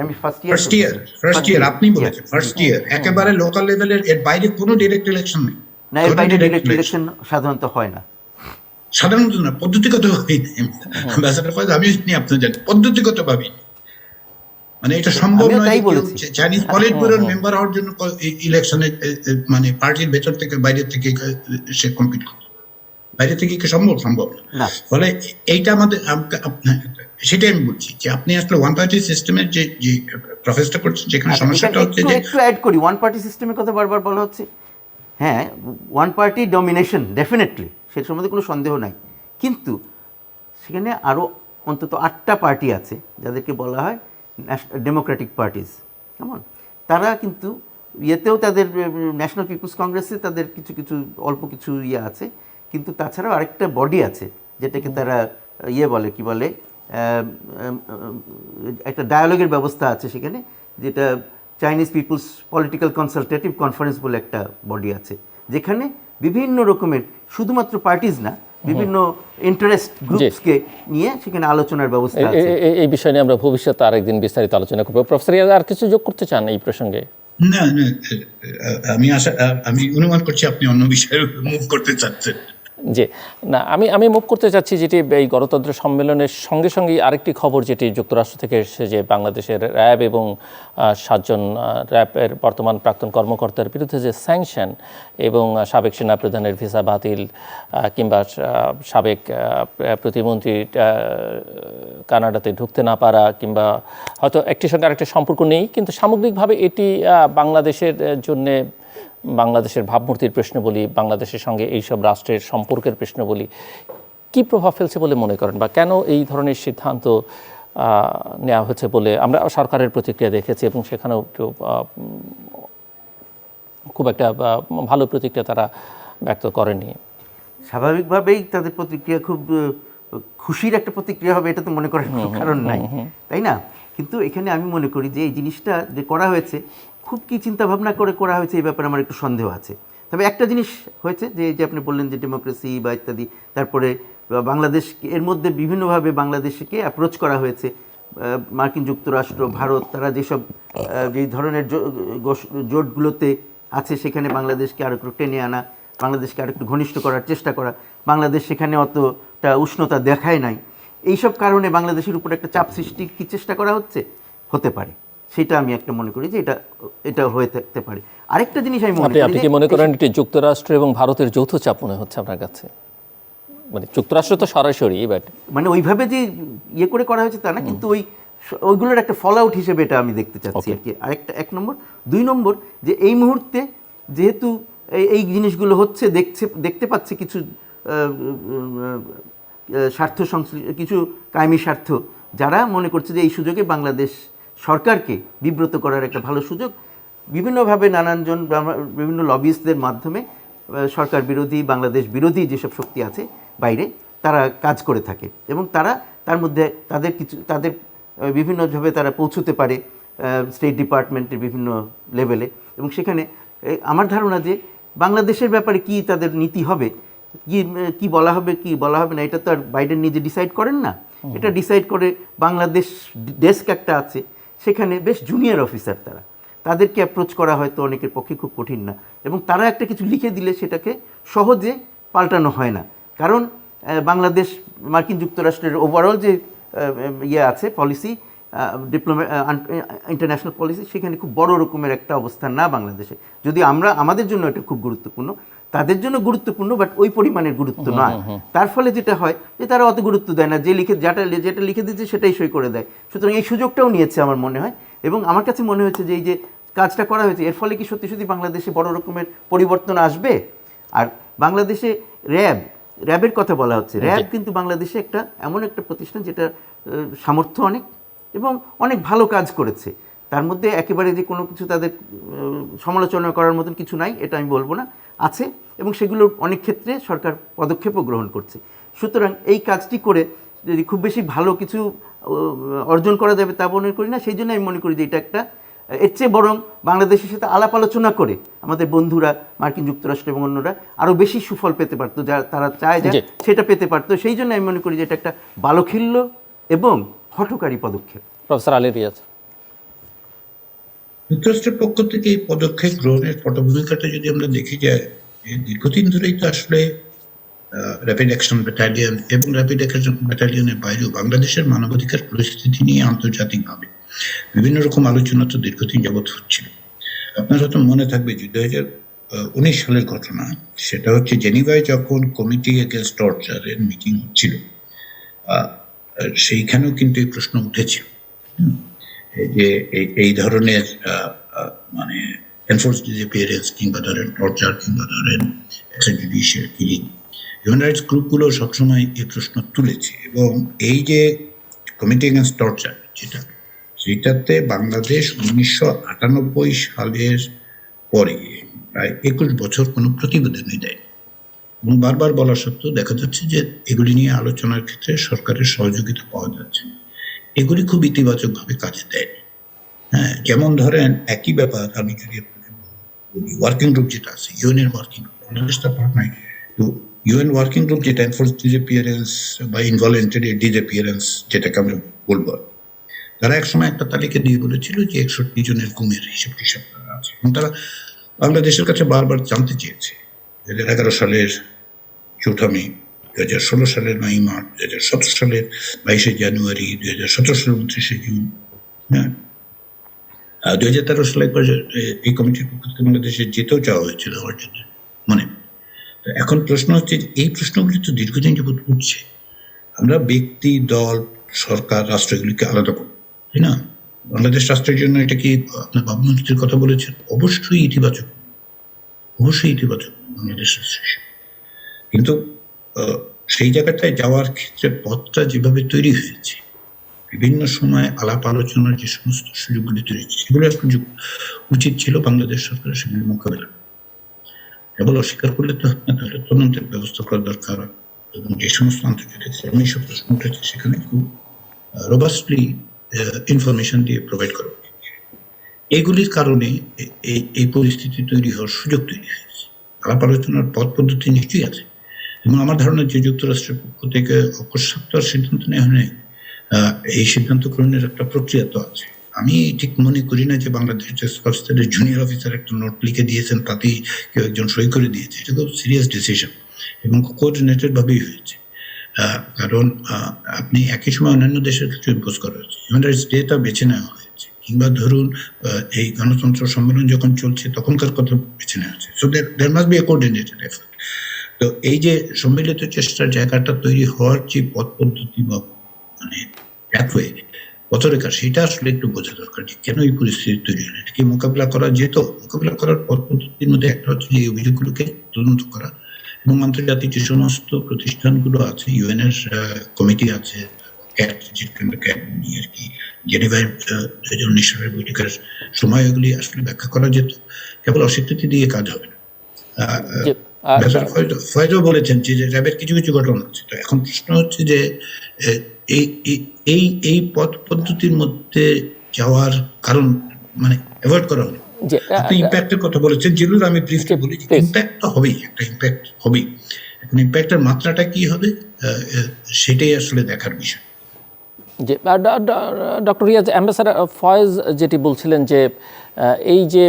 আমি ফার্স্ট ইয়ার আপনি বলেছেন, ফার্স্ট ইয়ার একেবারে লোকাল লেভেলের, এর বাইরে কোনো ডাইরেক্ট ইলেকশন নেই। না, এর বাইরে ডাইরেক্ট ইলেকশন সাধারণত হয় না। সাধারণত না, পদ্ধতিগতভাবেই। অ্যাম্বাসেডর ফয়েজ, আমি আপনি জানেন, পদ্ধতিগতভাবেই মানে এটা সম্ভব নয়। চাইনিজ পলিট ব্যুরোর মেম্বার হওয়ার জন্য ইলেকশনে মানে পার্টির ভেতর থেকে বাইরে থেকে সে কম্পিট করে, বাইরে থেকে কি সম্ভব না। ফলে এইটা আমাদের, সেটাই আমি বলছি যে আপনি আসলে ওয়ান পার্টি সিস্টেমের যে প্রফেসটা করছেন, যেখানে সমস্যাটা হচ্ছে যে একটু অ্যাড করি, ওয়ান পার্টি সিস্টেমের কথা বারবার বলা হচ্ছে। হ্যাঁ, ওয়ান পার্টি ডমিনেশন ডেফিনেটলি, সে সম্বন্ধে কোনো সন্দেহ নাই, কিন্তু সেখানে আরও অন্তত 8টা পার্টি আছে যাদেরকে বলা হয় ডেমোক্রেটিক পার্টিজ। কেমন, তারা কিন্তু ইয়েতেও তাদের ন্যাশনাল পিপলস কংগ্রেসে তাদের কিছু অল্প কিছু আছে, কিন্তু তাছাড়াও আরেকটা বডি আছে যেটাকে তারা বলে, কি বলে, একটা ডায়ালগের ব্যবস্থা আছে সেখানে, যেটা Chinese People's political consultative conference বলে একটা বডি আছে, যেখানে বিভিন্ন রকমের, শুধুমাত্র পার্টিজ না, বিভিন্ন ইন্টারেস্ট গ্রুপসকে নিয়ে সেখানে আলোচনার ব্যবস্থা আছে। এই বিষয় নিয়ে আমরা ভবিষ্যতে আরেকদিন বিস্তারিত আলোচনা করব। প্রফেসর আর কিছু যোগ করতে চান এই প্রসঙ্গে? না, আমি অনুমান করছি আপনি অন্য বিষয়ে মুভ করতে চাচ্ছেন। জি, না আমি মুভ করতে চাচ্ছি যেটি এই গণতন্ত্র সম্মেলনের সঙ্গে সঙ্গে আরেকটি খবর যেটি যুক্তরাষ্ট্র থেকে এসেছে, যে বাংলাদেশের র্যাব এবং 7 জন র্যাবের বর্তমান প্রাক্তন কর্মকর্তার বিরুদ্ধে যে স্যাংশন এবং সাবেক সেনাপ্রধানের ভিসা বাতিল, কিংবা সাবেক প্রতিমন্ত্রী কানাডাতে ঢুকতে না পারা, কিংবা হয়তো একটির সঙ্গে আরেকটা সম্পর্ক নেই, কিন্তু সামগ্রিকভাবে এটি বাংলাদেশের জন্যে, বাংলাদেশের ভাবমূর্তির প্রশ্ন বলি, বাংলাদেশের সঙ্গে এইসব রাষ্ট্রের সম্পর্কের প্রশ্ন বলি, কি প্রভাব ফেলছে বলে মনে করেন, বা কেন এই ধরনের সিদ্ধান্ত নেওয়া হচ্ছে বলে আমরা সরকারের প্রতিক্রিয়া দেখেছি, এবং সেখানেও খুব একটা ভালো প্রতিক্রিয়া তারা ব্যক্ত করেনি। স্বাভাবিকভাবেই তাদের প্রতিক্রিয়া খুব খুশির একটা প্রতিক্রিয়া হবে, এটা তো মনে করার কোনো কারণ নাই, তাই না? কিন্তু এখানে আমি মনে করি যে এই জিনিসটা যে করা হয়েছে, খুব কি চিন্তা ভাবনা করে করা হয়েছে এই ব্যাপারে আমার একটু সন্দেহ আছে। তবে একটা জিনিস হয়েছে যে আপনি বললেন যে ডেমোক্রেসি বা ইত্যাদি, তারপরে বাংলাদেশ, এর মধ্যে বিভিন্নভাবে বাংলাদেশকে অ্যাপ্রোচ করা হয়েছে। মার্কিন যুক্তরাষ্ট্র, ভারত, তারা যেসব যেই ধরনের জোটগুলোতে আছে সেখানে বাংলাদেশকে আরও একটু টেনে আনা, বাংলাদেশকে আরও একটু ঘনিষ্ঠ করার চেষ্টা করা। বাংলাদেশ সেখানে অতটা উষ্ণতা দেখায় নাই, এইসব কারণে বাংলাদেশের উপর একটা চাপ সৃষ্টির কি চেষ্টা করা হতে পারে, সেটা আমি একটা মনে করি যে এটা হয়ে থাকতে পারে। আরেকটা জিনিস আমি মনে করি, আপনি কি মনে করেন এটি যুক্তরাষ্ট্র এবং ভারতের যৌথ চাপ মনে হচ্ছে আপনার কাছে? মানে যুক্তরাষ্ট্র তো সরাসরি, বাট মানে ওইভাবে যে ইয়ে করে করা হয়েছে তা না, কিন্তু ওইগুলোর একটা ফল আউট হিসেবে এটা আমি দেখতে চাচ্ছি আর কি। আরেকটা 1 নম্বর। 2 নম্বর, যে এই মুহূর্তে যেহেতু এই জিনিসগুলো হচ্ছে, দেখতে পাচ্ছে কিছু স্বার্থ কিছু কায়েমি স্বার্থ, যারা মনে করছে যে এই সুযোগে বাংলাদেশ সরকারকে বিব্রত করার একটা ভালো সুযোগ, বিভিন্নভাবে নানানজন বিভিন্ন লবিস্টদের মাধ্যমে সরকার বিরোধী, বাংলাদেশ বিরোধী যেসব শক্তি আছে বাইরে, তারা কাজ করে থাকে, এবং তার মধ্যে তাদের বিভিন্নভাবে তারা পৌঁছতে পারে স্টেট ডিপার্টমেন্টের বিভিন্ন লেভেলে, এবং সেখানে আমার ধারণা যে বাংলাদেশের ব্যাপারে কি তাদের নীতি হবে, কি বলা হবে, কি বলা হবে না, এটা তো আর বাইডেন নিজে ডিসাইড করেন না। এটা ডিসাইড করে বাংলাদেশ ডেস্ক একটা আছে, সেখানে বেশ জুনিয়র অফিসার, তাদেরকে অ্যাপ্রোচ করা হয়তো অনেকের পক্ষে খুব কঠিন না, এবং তারা একটা কিছু লিখে দিলে সেটাকে সহজে পাল্টানো হয় না। কারণ বাংলাদেশ মার্কিন যুক্তরাষ্ট্রের ওভারঅল যে ইয়ে আছে পলিসি, ইন্টারন্যাশনাল পলিসি, সেখানে খুব বড় রকমের একটা অবস্থান না বাংলাদেশে। যদি আমাদের জন্য এটা খুব গুরুত্বপূর্ণ, তাদের জন্য গুরুত্বপূর্ণ, বাট ওই পরিমাণের গুরুত্ব নয়। তার ফলে যেটা হয় যে তারা অত গুরুত্ব দেয় না, যেটা লিখে দিচ্ছে সেটাই সই করে দেয়। সুতরাং এই সুযোগটাও নিয়েছে আমার মনে হয়, এবং আমার কাছে মনে হয়েছে যে এই যে কাজটা করা হয়েছে, এর ফলে কি সত্যি বাংলাদেশে বড় রকমের পরিবর্তন আসবে। আর বাংলাদেশে র্যাবের কথা বলা হচ্ছে, র্যাব কিন্তু বাংলাদেশে এমন একটা প্রতিষ্ঠান যেটা সামর্থ্য অনেক এবং অনেক ভালো কাজ করেছে। তার মধ্যে একেবারে যে কোনো কিছু তাদের সমালোচনা করার মতন কিছু নাই, এটা আমি বলবো না, আছে, এবং সেগুলোর অনেক ক্ষেত্রে সরকার পদক্ষেপও গ্রহণ করছে। সুতরাং এই কাজটি করে যদি খুব বেশি ভালো কিছু অর্জন করা যাবে তা মনে করি না। সেই জন্য আমি মনে করি যে এটা এর চেয়ে বরং বাংলাদেশের সাথে আলাপ আলোচনা করে আমাদের বন্ধুরা মার্কিন যুক্তরাষ্ট্র এবং অন্যরা আরও বেশি সুফল পেতে পারতো, যা তারা চায় যা সেটা পেতে পারতো। সেই জন্য আমি মনে করি যে এটা একটা বালখিল্য এবং হঠকারী পদক্ষেপ। প্রফেসর আলী রিয়াজ, যুক্তরাষ্ট্রের পক্ষ থেকে এই পদক্ষেপ গ্রহণের পটভূমিকাটা যদি আমরা দেখি যায়, দীর্ঘদিন ধরেই তো আসলে র্যাপিড অ্যাকশন ব্যাটালিয়ন এবং র্যাপিড অ্যাকশন ব্যাটালিয়নের বাইরেও বাংলাদেশের মানবাধিকার পরিস্থিতি নিয়ে আন্তর্জাতিকভাবে বিভিন্ন রকম আলোচনা তো দীর্ঘদিন যাবৎ হচ্ছিল। আপনার হয়তো মনে থাকবে যে 2019 সালের ঘটনা, সেটা হচ্ছে জেনিভায় যখন কমিটি এগেইনস্ট টর্চারের মিটিং হচ্ছিল, সেইখানেও কিন্তু এই প্রশ্ন উঠেছিল যে এই ধরনের মানে এনফোর্স ডিসঅ্যাপিয়ারেন্স কিংবা ধরেন টর্চার কিংবা ধরেন এক্সট্রাজুডিশিয়াল কিলিং, হিউম্যান রাইটস গ্রুপগুলো সবসময় এই প্রশ্ন তুলেছে। এবং এই যে কমিটি এগেইনস্ট টর্চার সেটাতে বাংলাদেশ 1998 সালের পরে প্রায় 21 বছর কোনো প্রতিবেদনই দেয়নি, এবং বারবার বলা সত্ত্বেও দেখা যাচ্ছে যে এগুলি নিয়ে আলোচনার ক্ষেত্রে সরকারের সহযোগিতা পাওয়া যাচ্ছে, এগুলি খুব ইতিবাচকভাবে কাজে দেয়নি। হ্যাঁ, যেমন ধরেন একই ব্যাপার আমি যদি বলি, ওয়ার্কিং গ্রুপ যেটা আছে, ইউএন ওয়ার্কিং গ্রুপ, বাংলাদেশটা পার্ট নাই, তো ইউএন ওয়ার্কিং গ্রুপ যেটা এনফোর্স ডিসঅ্যাপিয়ারেন্স বা ইনভলেন্টারি ডিসঅ্যাপিয়ারেন্স যেটাকে আমরা বলবো, তারা একসময় একটা তালিকা দিয়ে বলেছিল যে 61 জনের গুমের হিসাব তারা আছে, এবং তারা বাংলাদেশের কাছে বারবার জানতে চেয়েছে 2011 সালের মে, 2016 সালের 9 মার্চ, 2017 সালের 22 জানুয়ারি, 2017 সালের 29 জুন, হ্যাঁ, 2013 সালে এই কমিটির পক্ষ থেকে বাংলাদেশে যেতেও চাওয়া হয়েছিল আমার জন্য মনে। এখন প্রশ্ন হচ্ছে যে এই প্রশ্নগুলি তো দীর্ঘদিন যাবত উঠছে। আমরা ব্যক্তি, দল, সরকার, রাষ্ট্র এগুলিকে আলাদা করব, তাই না? বাংলাদেশ রাষ্ট্রের জন্য এটা কি আপনার ভাবমূর্তির কথা বলেছেন? অবশ্যই ইতিবাচক, অবশ্যই ইতিবাচক বাংলাদেশ রাষ্ট্রের। কিন্তু সেই জায়গাটায় যাওয়ার ক্ষেত্রে পথটা যেভাবে তৈরি হয়েছে, বিভিন্ন সময় আলাপ আলোচনার যে সমস্ত সুযোগগুলি তৈরি হয়েছে, সেগুলো সুযোগ উচিত ছিল বাংলাদেশ সরকারের সেগুলি মোকাবেলা। কেবল অস্বীকার করলে তো তাহলে তদন্তের ব্যবস্থা করা দরকার, এবং যে সমস্ত আন্তর্জাতিক ফোরামে সব প্রশ্ন উঠেছে সেখানে খুব রোবাস্টলি ইনফরমেশন দিয়ে প্রোভাইড করা উচিত। এইগুলির কারণে এই পরিস্থিতি তৈরি হওয়ার সুযোগ তৈরি হয়েছে। আলাপ আলোচনার পথ পদ্ধতি নিশ্চয়ই আছে, এবং আমার ধারণা যে যুক্তরাষ্ট্রের পক্ষ থেকে অকস্মাৎ সিদ্ধান্ত নেওয়া হয়, এই সিদ্ধান্ত গ্রহণের একটা প্রক্রিয়া তো আছে। আমি ঠিক মনে করি না যে বাংলাদেশ স্তরের জুনিয়র অফিসার একটা নোট লিখে দিয়েছেন, তাতেই কেউ একজন সই করে দিয়েছে। এটা খুব সিরিয়াস ডিসিশন এবং কোঅর্ডিনেটেড ভাবেই হয়েছে। কারণ আপনি একই সময় অন্যান্য দেশের ক্ষেত্রে ইম্পোজ করা হয়েছে, হিউম্যান রাইটস ডেটা বেছে নেওয়া হয়েছে, কিংবা ধরুন এই গণতন্ত্র সম্মেলন যখন চলছে তখনকার কথা বেছে নেওয়া হয়েছে। So there must be a coordinated effort. তো এই যে সম্মিলিত চেষ্টার জায়গাটা তৈরি হওয়ার যে পথ পদ্ধতি বা মানে পাথওয়ে, পথরেখা, সেটা আসলে একটু বোঝা দরকার যে কেন এই পরিস্থিতি তৈরি হলো। এটাকে মোকাবিলা করা যেত। মোকাবিলা করার পথ পদ্ধতির মধ্যে একটা হচ্ছে যে এই অভিযোগগুলোকে তদন্ত করা, এবং আন্তর্জাতিক যে সমস্ত প্রতিষ্ঠানগুলো আছে, ইউএন এর কমিটি আছে, ক্যাট আর কি, জেনেভায় 2019 সালের বৈঠকের সময় এগুলি আসলে ব্যাখ্যা করা যেত। কেবল অস্বীকৃতি দিয়ে কাজ হবে না। ফয়জও বলেছেন যে র্যাবের কিছু কিছু ঘটনা আছে। তো এখন প্রশ্ন হচ্ছে যে এই পথ পদ্ধতির মধ্যে যাওয়ার কারণ মানে অ্যাভয়েড করা হলো। আপনি ইম্প্যাক্টের কথা বলেছেন, যেগুলো আমি ব্রিফলি বলি, ইম্প্যাক্ট তো হবেই, একটা ইম্প্যাক্ট হবেই। এখন ইম্প্যাক্টের মাত্রাটা কি হবে সেটাই আসলে দেখার বিষয়। যে ডক্টর রিয়াজ, অ্যাম্বাসাডার ফয়েজ যেটি বলছিলেন যে এই যে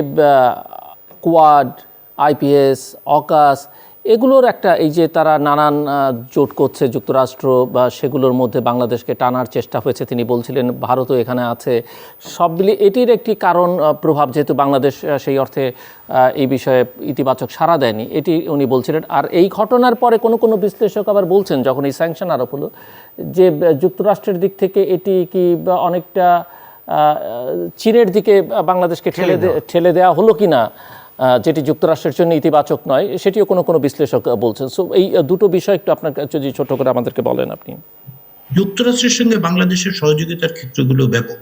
কোয়াড, আইপিএস, অকাস, এগুলোর একটা এই যে তারা নানান জোট করছে যুক্তরাষ্ট্র, বা সেগুলোর মধ্যে বাংলাদেশকে টানার চেষ্টা হয়েছে, তিনি বলছিলেন ভারতও এখানে আছে, সব মিলিয়ে এটির একটি কারণ প্রভাব, যেহেতু বাংলাদেশ সেই অর্থে এই বিষয়ে ইতিবাচক সাড়া দেয়নি, এটি উনি বলছিলেন। আর এই ঘটনার পরে কোনো বিশ্লেষক আবার বলছেন, যখন এই স্যাংশন আরোপ হলো, যে যুক্তরাষ্ট্রের দিক থেকে এটি কি অনেকটা চীনের দিকে বাংলাদেশকে ঠেলে দেওয়া হলো কিনা, যেটি যুক্তরাষ্ট্রের জন্য ইতিবাচক নয়, সেটিও কোনো বিশ্লেষক বলছেন। সো এই দুটো বিষয় একটু আপনার যদি ছোট করে আমাদেরকে বলেন আপনি। যুক্তরাষ্ট্রের সঙ্গে বাংলাদেশের সহযোগিতার ক্ষেত্রগুলো ব্যাপক।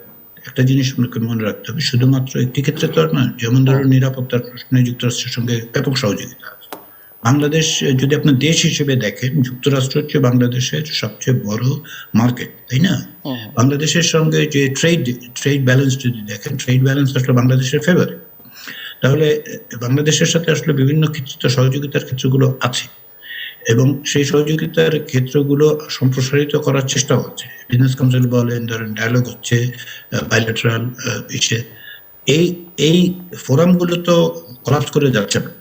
একটা জিনিস আপনাকে মনে রাখতে হবে, শুধুমাত্র একটি ক্ষেত্রে তো আর নয়। যেমন ধরুন নিরাপত্তার প্রশ্নে যুক্তরাষ্ট্রের সঙ্গে ব্যাপক সহযোগিতা আছে। বাংলাদেশ যদি আপনার দেশ হিসেবে দেখেন, যুক্তরাষ্ট্র হচ্ছে বাংলাদেশের সবচেয়ে বড় মার্কেট, তাই না? বাংলাদেশের সঙ্গে যে ট্রেড ব্যালেন্স যদি দেখেন, ট্রেড ব্যালেন্স আসলে বাংলাদেশের ফেভারে। তাহলে বাংলাদেশের সাথে আসলে বিভিন্ন ক্ষেত্রে সহযোগিতার ক্ষেত্রগুলো আছে, এবং সেই সহযোগিতার ক্ষেত্রগুলো সম্প্রসারিত করার চেষ্টা হচ্ছে। বিজনেস কাউন্সিল বলেন, ধরেন ডায়ালগ হচ্ছে, বাইলেটারাল ইসে, এই ফোরামগুলো তো কলাপস করে যাচ্ছে না,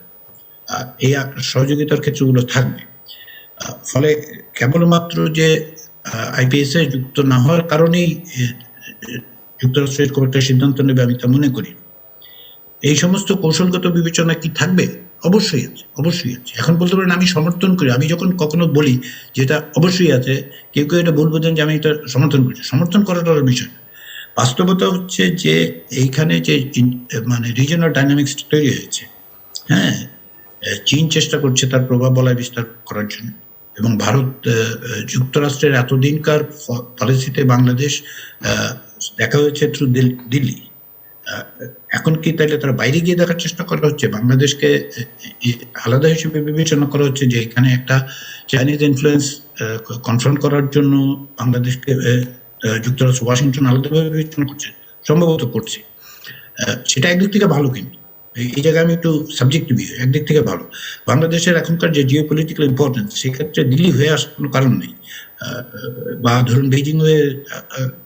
এই সহযোগিতার ক্ষেত্রগুলো থাকবে। ফলে কেবলমাত্র যে আইপিএস এ যুক্ত না হওয়ার কারণেই যুক্তরাষ্ট্র এরকম একটা সিদ্ধান্ত নেবে আমি তা মনে করি। এই সমস্ত কৌশলগত বিবেচনা কি থাকবে? অবশ্যই আছে, অবশ্যই আছে। এখন বলতে পারেন আমি সমর্থন করি, আমি যখন কখনো বলি যেটা অবশ্যই আছে, কেউ এটা ভুল বোঝেন যে আমি এটা সমর্থন করছি। সমর্থন করাটার বিষয়, বাস্তবতা হচ্ছে যে এইখানে যে মানে রিজিওনাল ডাইনামিক্স তৈরি হয়েছে, হ্যাঁ, চীন চেষ্টা করছে তার প্রভাব বলয় বিস্তার করার জন্য, এবং ভারত যুক্তরাষ্ট্রের এতদিনকার পলিসিতে বাংলাদেশ দেখা হয়েছে থ্রু দিল্লি। এখন কি তাইলে তারা বাইরে গিয়ে দেখার চেষ্টা করা হচ্ছে? বাংলাদেশকে আলাদা হিসেবে বিবেচনা করা হচ্ছে যে এখানে একটা চাইনিজ ইনফ্লুয়েন্স কনফ্রন্ট করার জন্য বাংলাদেশকে যুক্তরাষ্ট্র, ওয়াশিংটন আলাদাভাবে বিবেচনা করছে, সম্ভবত করছে। সেটা একদিক থেকে ভালো, কিন্তু এই জায়গায় আমি একটু সাবজেক্টিভ, একদিক থেকে ভালো। বাংলাদেশের এখনকার যে জিও পলিটিক্যাল ইম্পর্টেন্স, সেক্ষেত্রে দিল্লি হয়ে আসার কোনো কারণ নেই। বা ধরুন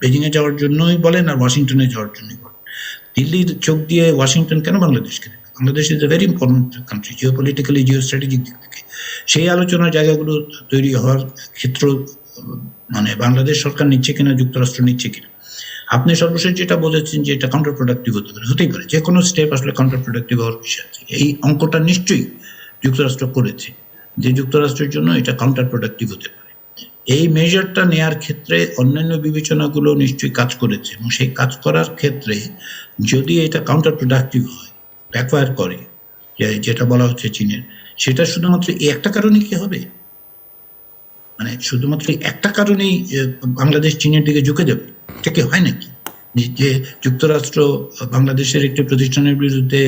বেজিংয়ে যাওয়ার জন্যই বলেন আর ওয়াশিংটনে যাওয়ার জন্যই বলেন, দিল্লির চোখ দিয়ে ওয়াশিংটন কেন বাংলাদেশকে দেখবে? Bangladesh is a very important country geopolitically, Jio strategic দিক থেকে। সেই আলোচনার জায়গাগুলো তৈরি হওয়ার ক্ষেত্র মানে বাংলাদেশ সরকার নিচ্ছে কিনা, যুক্তরাষ্ট্র নিচ্ছে কিনা। আপনি সর্বশেষ যেটা বলেছেন যে এটা কাউন্টার প্রোডাক্টিভ হতে পারে, হতেই পারে, যে কোনো স্টেপ আসলে কাউন্টার প্রোডাক্টিভ হওয়ার বিষয় আছে। এই অঙ্কটা নিশ্চয়ই যুক্তরাষ্ট্র করেছে যে যুক্তরাষ্ট্রের জন্য এটা কাউন্টার প্রোডাক্টিভ হতে পারে। এই মেজারটা নেয়ার ক্ষেত্রে অন্যান্য বিবেচনাগুলো নিশ্চয়ই কাজ করেছে, এবং সেই কাজ করার ক্ষেত্রে যদি এটা কাউন্টার প্রোডাক্টিভ হয়, ব্যাকফায়ার করে, যেটা বলা হচ্ছে চীনের, সেটা শুধুমাত্র এই একটা কারণে কি হবে? মানে শুধুমাত্র একটা কারণেই বাংলাদেশ চীনের দিকে ঝুঁকে যাবে, এটা কি হয় নাকি? যে যুক্তরাষ্ট্র বাংলাদেশের একটি প্রতিষ্ঠানের বিরুদ্ধে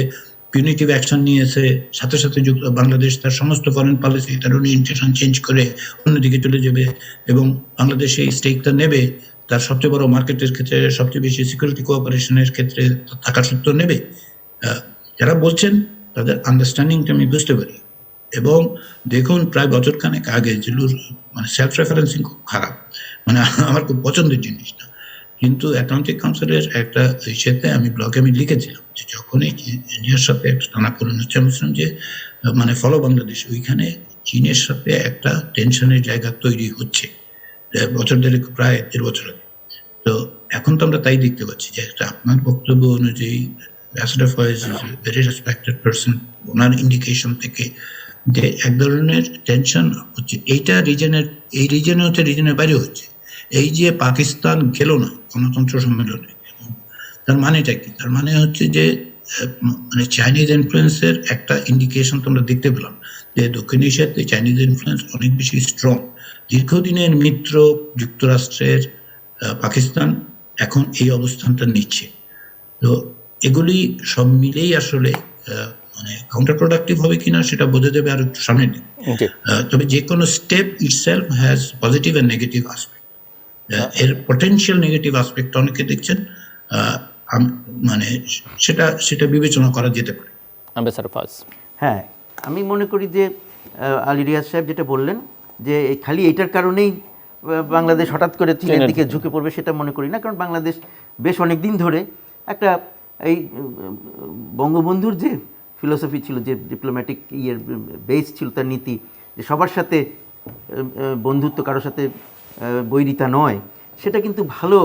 পিউনিটিভ অ্যাকশন নিয়েছে, সাথে সাথে বাংলাদেশ তার সমস্ত ফরেন পলিসি, তার ওরিয়েন্টেশন চেঞ্জ করে অন্যদিকে চলে যাবে, এবং বাংলাদেশ এই স্টেকটা নেবে, তার সবচেয়ে বড় মার্কেটের ক্ষেত্রে, সবচেয়ে বেশি সিকিউরিটি কোঅপারেশনের ক্ষেত্রে থাকা সত্ত্বেও নেবে। যারা বলছেন তাদের আন্ডারস্ট্যান্ডিংটা আমি বুঝতে পারি। এবং দেখুন, প্রায় বছরখানেক আগে জিলুর মানে সেলফ রেফারেন্সিং খুব খারাপ, মানে আমার খুব পছন্দের জিনিস না, কিন্তু অ্যাটলান্টিক কাউন্সিলের একটা ইস্যুতে আমি ব্লগে আমি লিখেছিলাম যে যখনই ইন্ডিয়ার সাথে একটা টানাপোড়েন হচ্ছে, আমি বলছিলাম যে মানে ফলো বাংলাদেশ, ওইখানে চীনের সাথে একটা টেনশনের জায়গা তৈরি হচ্ছে বছর দেড়েক, প্রায় 1.5 বছর আগে। তো এখন তো আমরা তাই দেখতে পাচ্ছি যে একটা আপনার বক্তব্য অনুযায়ী ambassador Faiz very respected person, ওনার ইন্ডিকেশন থেকে যে এক ধরনের টেনশন হচ্ছে। এইটা রিজনের, এই রিজনে হচ্ছে, রিজনের বাইরে হচ্ছে। এই যে পাকিস্তান গেল না গণতন্ত্র সম্মেলনে, তার মানেটা কি? তার মানে হচ্ছে যে মানে চাইনিজ ইনফ্লুয়েন্সের একটা ইন্ডিকেশন তোমরা দেখতে পেলাম যে দক্ষিণ এশিয়াতে চাইনিজ ইনফ্লুয়েন্স অনেক বেশি স্ট্রং। দীর্ঘদিনের মিত্র যুক্তরাষ্ট্রের পাকিস্তান এখন এই অবস্থানটা নিচ্ছে। তো এগুলি সব মিলেই আসলে মানে কাউন্টার প্রোডাক্টিভ হবে কিনা সেটা বোঝা যাবে আর একটু সামনের দিকে। তবে যে কোনো step itself has positive and negative aspect. এর পটেনশিয়াল নেগেটিভ আসপেক্ট অনেকে দেখছেন, মানে সেটা বিবেচনা করা যেতে পারে। হ্যাঁ, আমি মনে করি যে আলী রিয়াজ সাহেব যেটা বললেন যে খালি এইটার কারণেই বাংলাদেশ হঠাৎ করে চীনের দিকে ঝুঁকে পড়বে সেটা মনে করি না। কারণ বাংলাদেশ বেশ অনেক দিন ধরে একটা এই বঙ্গবন্ধুর যে ফিলোসফি ছিল, যে ডিপ্লোম্যাটিক বেস ছিল, তার নীতি যে সবার সাথে বন্ধুত্ব, কারোর সাথে বৈরিতা নয়, সেটা কিন্তু ভালো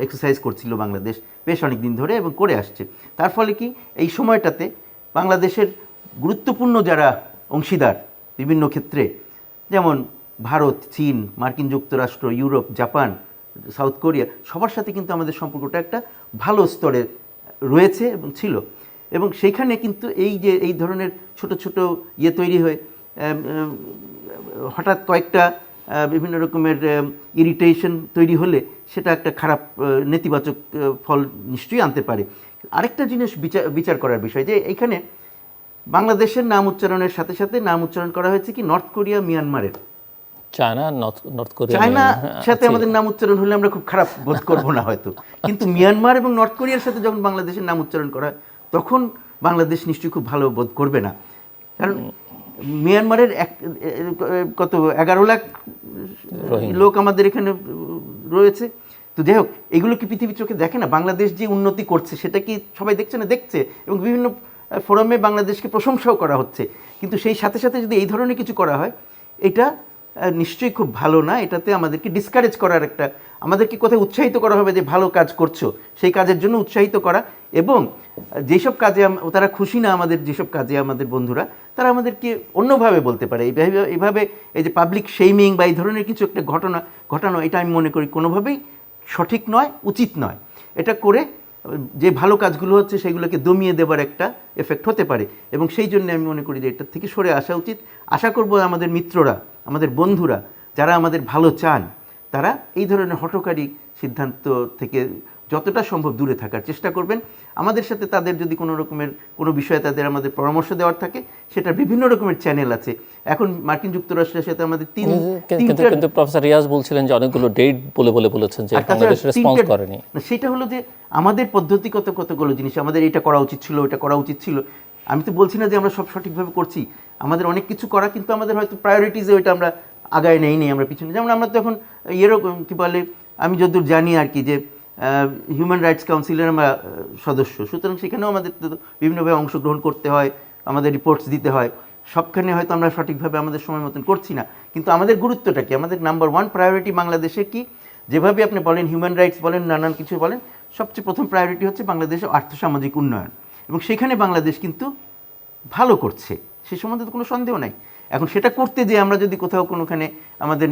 এক্সারসাইজ করছিল বাংলাদেশ বেশ অনেক দিন ধরে এবং করে আসছে। তার ফলে কি এই সময়টাতে বাংলাদেশের গুরুত্বপূর্ণ যারা অংশীদার বিভিন্ন ক্ষেত্রে, যেমন ভারত, চীন, মার্কিন যুক্তরাষ্ট্র, ইউরোপ, জাপান, সাউথ কোরিয়া, সবার সাথে কিন্তু আমাদের সম্পর্কটা একটা ভালো স্তরে রয়েছে এবং ছিল। এবং সেইখানে কিন্তু এই যে এই ধরনের ছোট ছোট তৈরি হয়ে হঠাৎ কয়েকটা বিভিন্ন রকমের ইরিটেশন তৈরি হলে সেটা একটা খারাপ নেতিবাচক ফল নিশ্চয়ই আনতে পারে। আরেকটা জিনিস বিচার করার বিষয় যে এইখানে বাংলাদেশের নাম উচ্চারণের সাথে সাথে নাম উচ্চারণ করা হয়েছে কি নর্থ কোরিয়া, মিয়ানমারের। চায়নার সাথে আমাদের নাম উচ্চারণ হলে আমরা খুব খারাপ বোধ করবো না হয়তো, কিন্তু মিয়ানমার এবং নর্থ কোরিয়ার সাথে যখন বাংলাদেশের নাম উচ্চারণ করা হয় তখন বাংলাদেশ নিশ্চয়ই খুব ভালো বোধ করবে না। কারণ মিয়ানমারের কত 11 লাখ লোক আমাদের এখানে রয়েছে। তো যাই হোক, এগুলো কি পৃথিবীর চোখে দেখে না? বাংলাদেশ যে উন্নতি করছে সেটা কি সবাই দেখছে না? দেখছে, এবং বিভিন্ন ফোরামে বাংলাদেশকে প্রশংসাও করা হচ্ছে। কিন্তু সেই সাথে সাথে যদি এই ধরনের কিছু করা হয়, এটা নিশ্চয়ই খুব ভালো না। এটাতে আমাদেরকে ডিসকারেজ করার একটা, আমাদেরকে কোথায় উৎসাহিত করা হবে যে ভালো কাজ করছো, সেই কাজের জন্য উৎসাহিত করা, এবং যেসব কাজে তারা খুশি না আমাদের, যেসব কাজে আমাদের বন্ধুরা, তারা আমাদেরকে অন্যভাবে বলতে পারে। এইভাবে এই যে পাবলিক শেমিং বা এই ধরনের কিছু একটা ঘটানো, এটা আমি মনে করি কোনোভাবেই সঠিক নয়, উচিত নয়। এটা করে যে ভালো কাজগুলো হচ্ছে সেগুলোকে দমিয়ে দেবার একটা এফেক্ট হতে পারে, এবং সেই জন্য আমি মনে করি যে এটার থেকে সরে আসা উচিত। আশা করব আমাদের মিত্ররা, আমাদের বন্ধুরা যারা আমাদের ভালো চান, তারা এই ধরনের হঠকারী সিদ্ধান্ত থেকে যতটা সম্ভব দূরে থাকার চেষ্টা করবেন। আমাদের সাথে তাদের যদি কোনো রকমের কোনো বিষয়ে তাদের আমাদের পরামর্শ দেওয়ার থাকে, সেটা বিভিন্ন রকমের চ্যানেল আছে। এখন মার্কিন যুক্তরাষ্ট্রের সাথে আমাদের কিন্তু প্রফেসর রিয়াজ বলছিলেন যে অনেকগুলো ডেট বলেছেন যে বাংলাদেশ রেসপন্স করেনি। সেটা হলো যে আমাদের পদ্ধতিগত কতগুলো জিনিস, আমাদের এটা করা উচিত ছিল, ওটা করা উচিত ছিল। আমি তো বলছি না যে আমরা সব সঠিকভাবে করছি, আমাদের অনেক কিছু করা, কিন্তু আমাদের হয়তো প্রায়োরিটিসে ওইটা আমরা আগায় নেই, আমরা পিছনে। যেমন আমরা তো এখন এরকম কী বলে, আমি যতদূর জানি আর কি, যে হিউম্যান রাইটস কাউন্সিলের আমরা সদস্য, সুতরাং সেখানেও আমাদের তো বিভিন্নভাবে অংশগ্রহণ করতে হয়, আমাদের রিপোর্টস দিতে হয়। সবখানে হয়তো আমরা সঠিকভাবে আমাদের সময় মতন করছি না, কিন্তু আমাদের গুরুত্বটা কি, আমাদের নাম্বার ওয়ান প্রায়োরিটি বাংলাদেশে কি, যেভাবে আপনি বলেন হিউম্যান রাইটস বলেন, নানান কিছু বলেন, সবচেয়ে প্রথম প্রায়োরিটি হচ্ছে বাংলাদেশের আর্থসামাজিক উন্নয়ন, এবং সেখানে বাংলাদেশ কিন্তু ভালো করছে, সে সম্বন্ধে তো কোনো সন্দেহ নাই। এখন সেটা করতে যে আমরা যদি কোথাও কোনোখানে আমাদের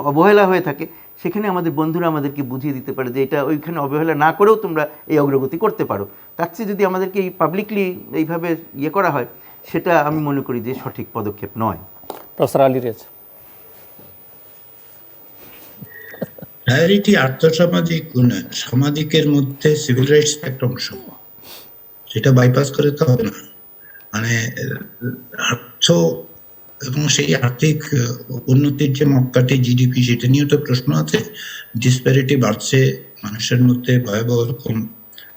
অবহেলা হয়ে থাকে, সেখানে আমাদের বন্ধুরা আমাদেরকে বুঝিয়ে দিতে পারে যে এটা ওইখানে অবহেলা না করেও তোমরা এই অগ্রগতি করতে পারো। তার চেয়ে যদি আমাদেরকে এই পাবলিকলি এইভাবে ইয়ে করা হয়, সেটা আমি মনে করি যে সঠিক পদক্ষেপ নয়। প্রফেসর আলী রিয়াজ। প্রায়োরিটি আর্থসামাজিক উন্নয়ন, সামাজিকের মধ্যে সিভিল রাইটস একটা অংশ, সেটা বাইপাস করে তো হবে না। মানে অর্থ এবং সেই আর্থিক উন্নতির যে মাপকাঠি জিডিপি, সেটা নিয়েও তো প্রশ্ন আছে। ডিসপ্যারিটি বাড়ছে মানুষের মধ্যে ভয়াবহ রকম,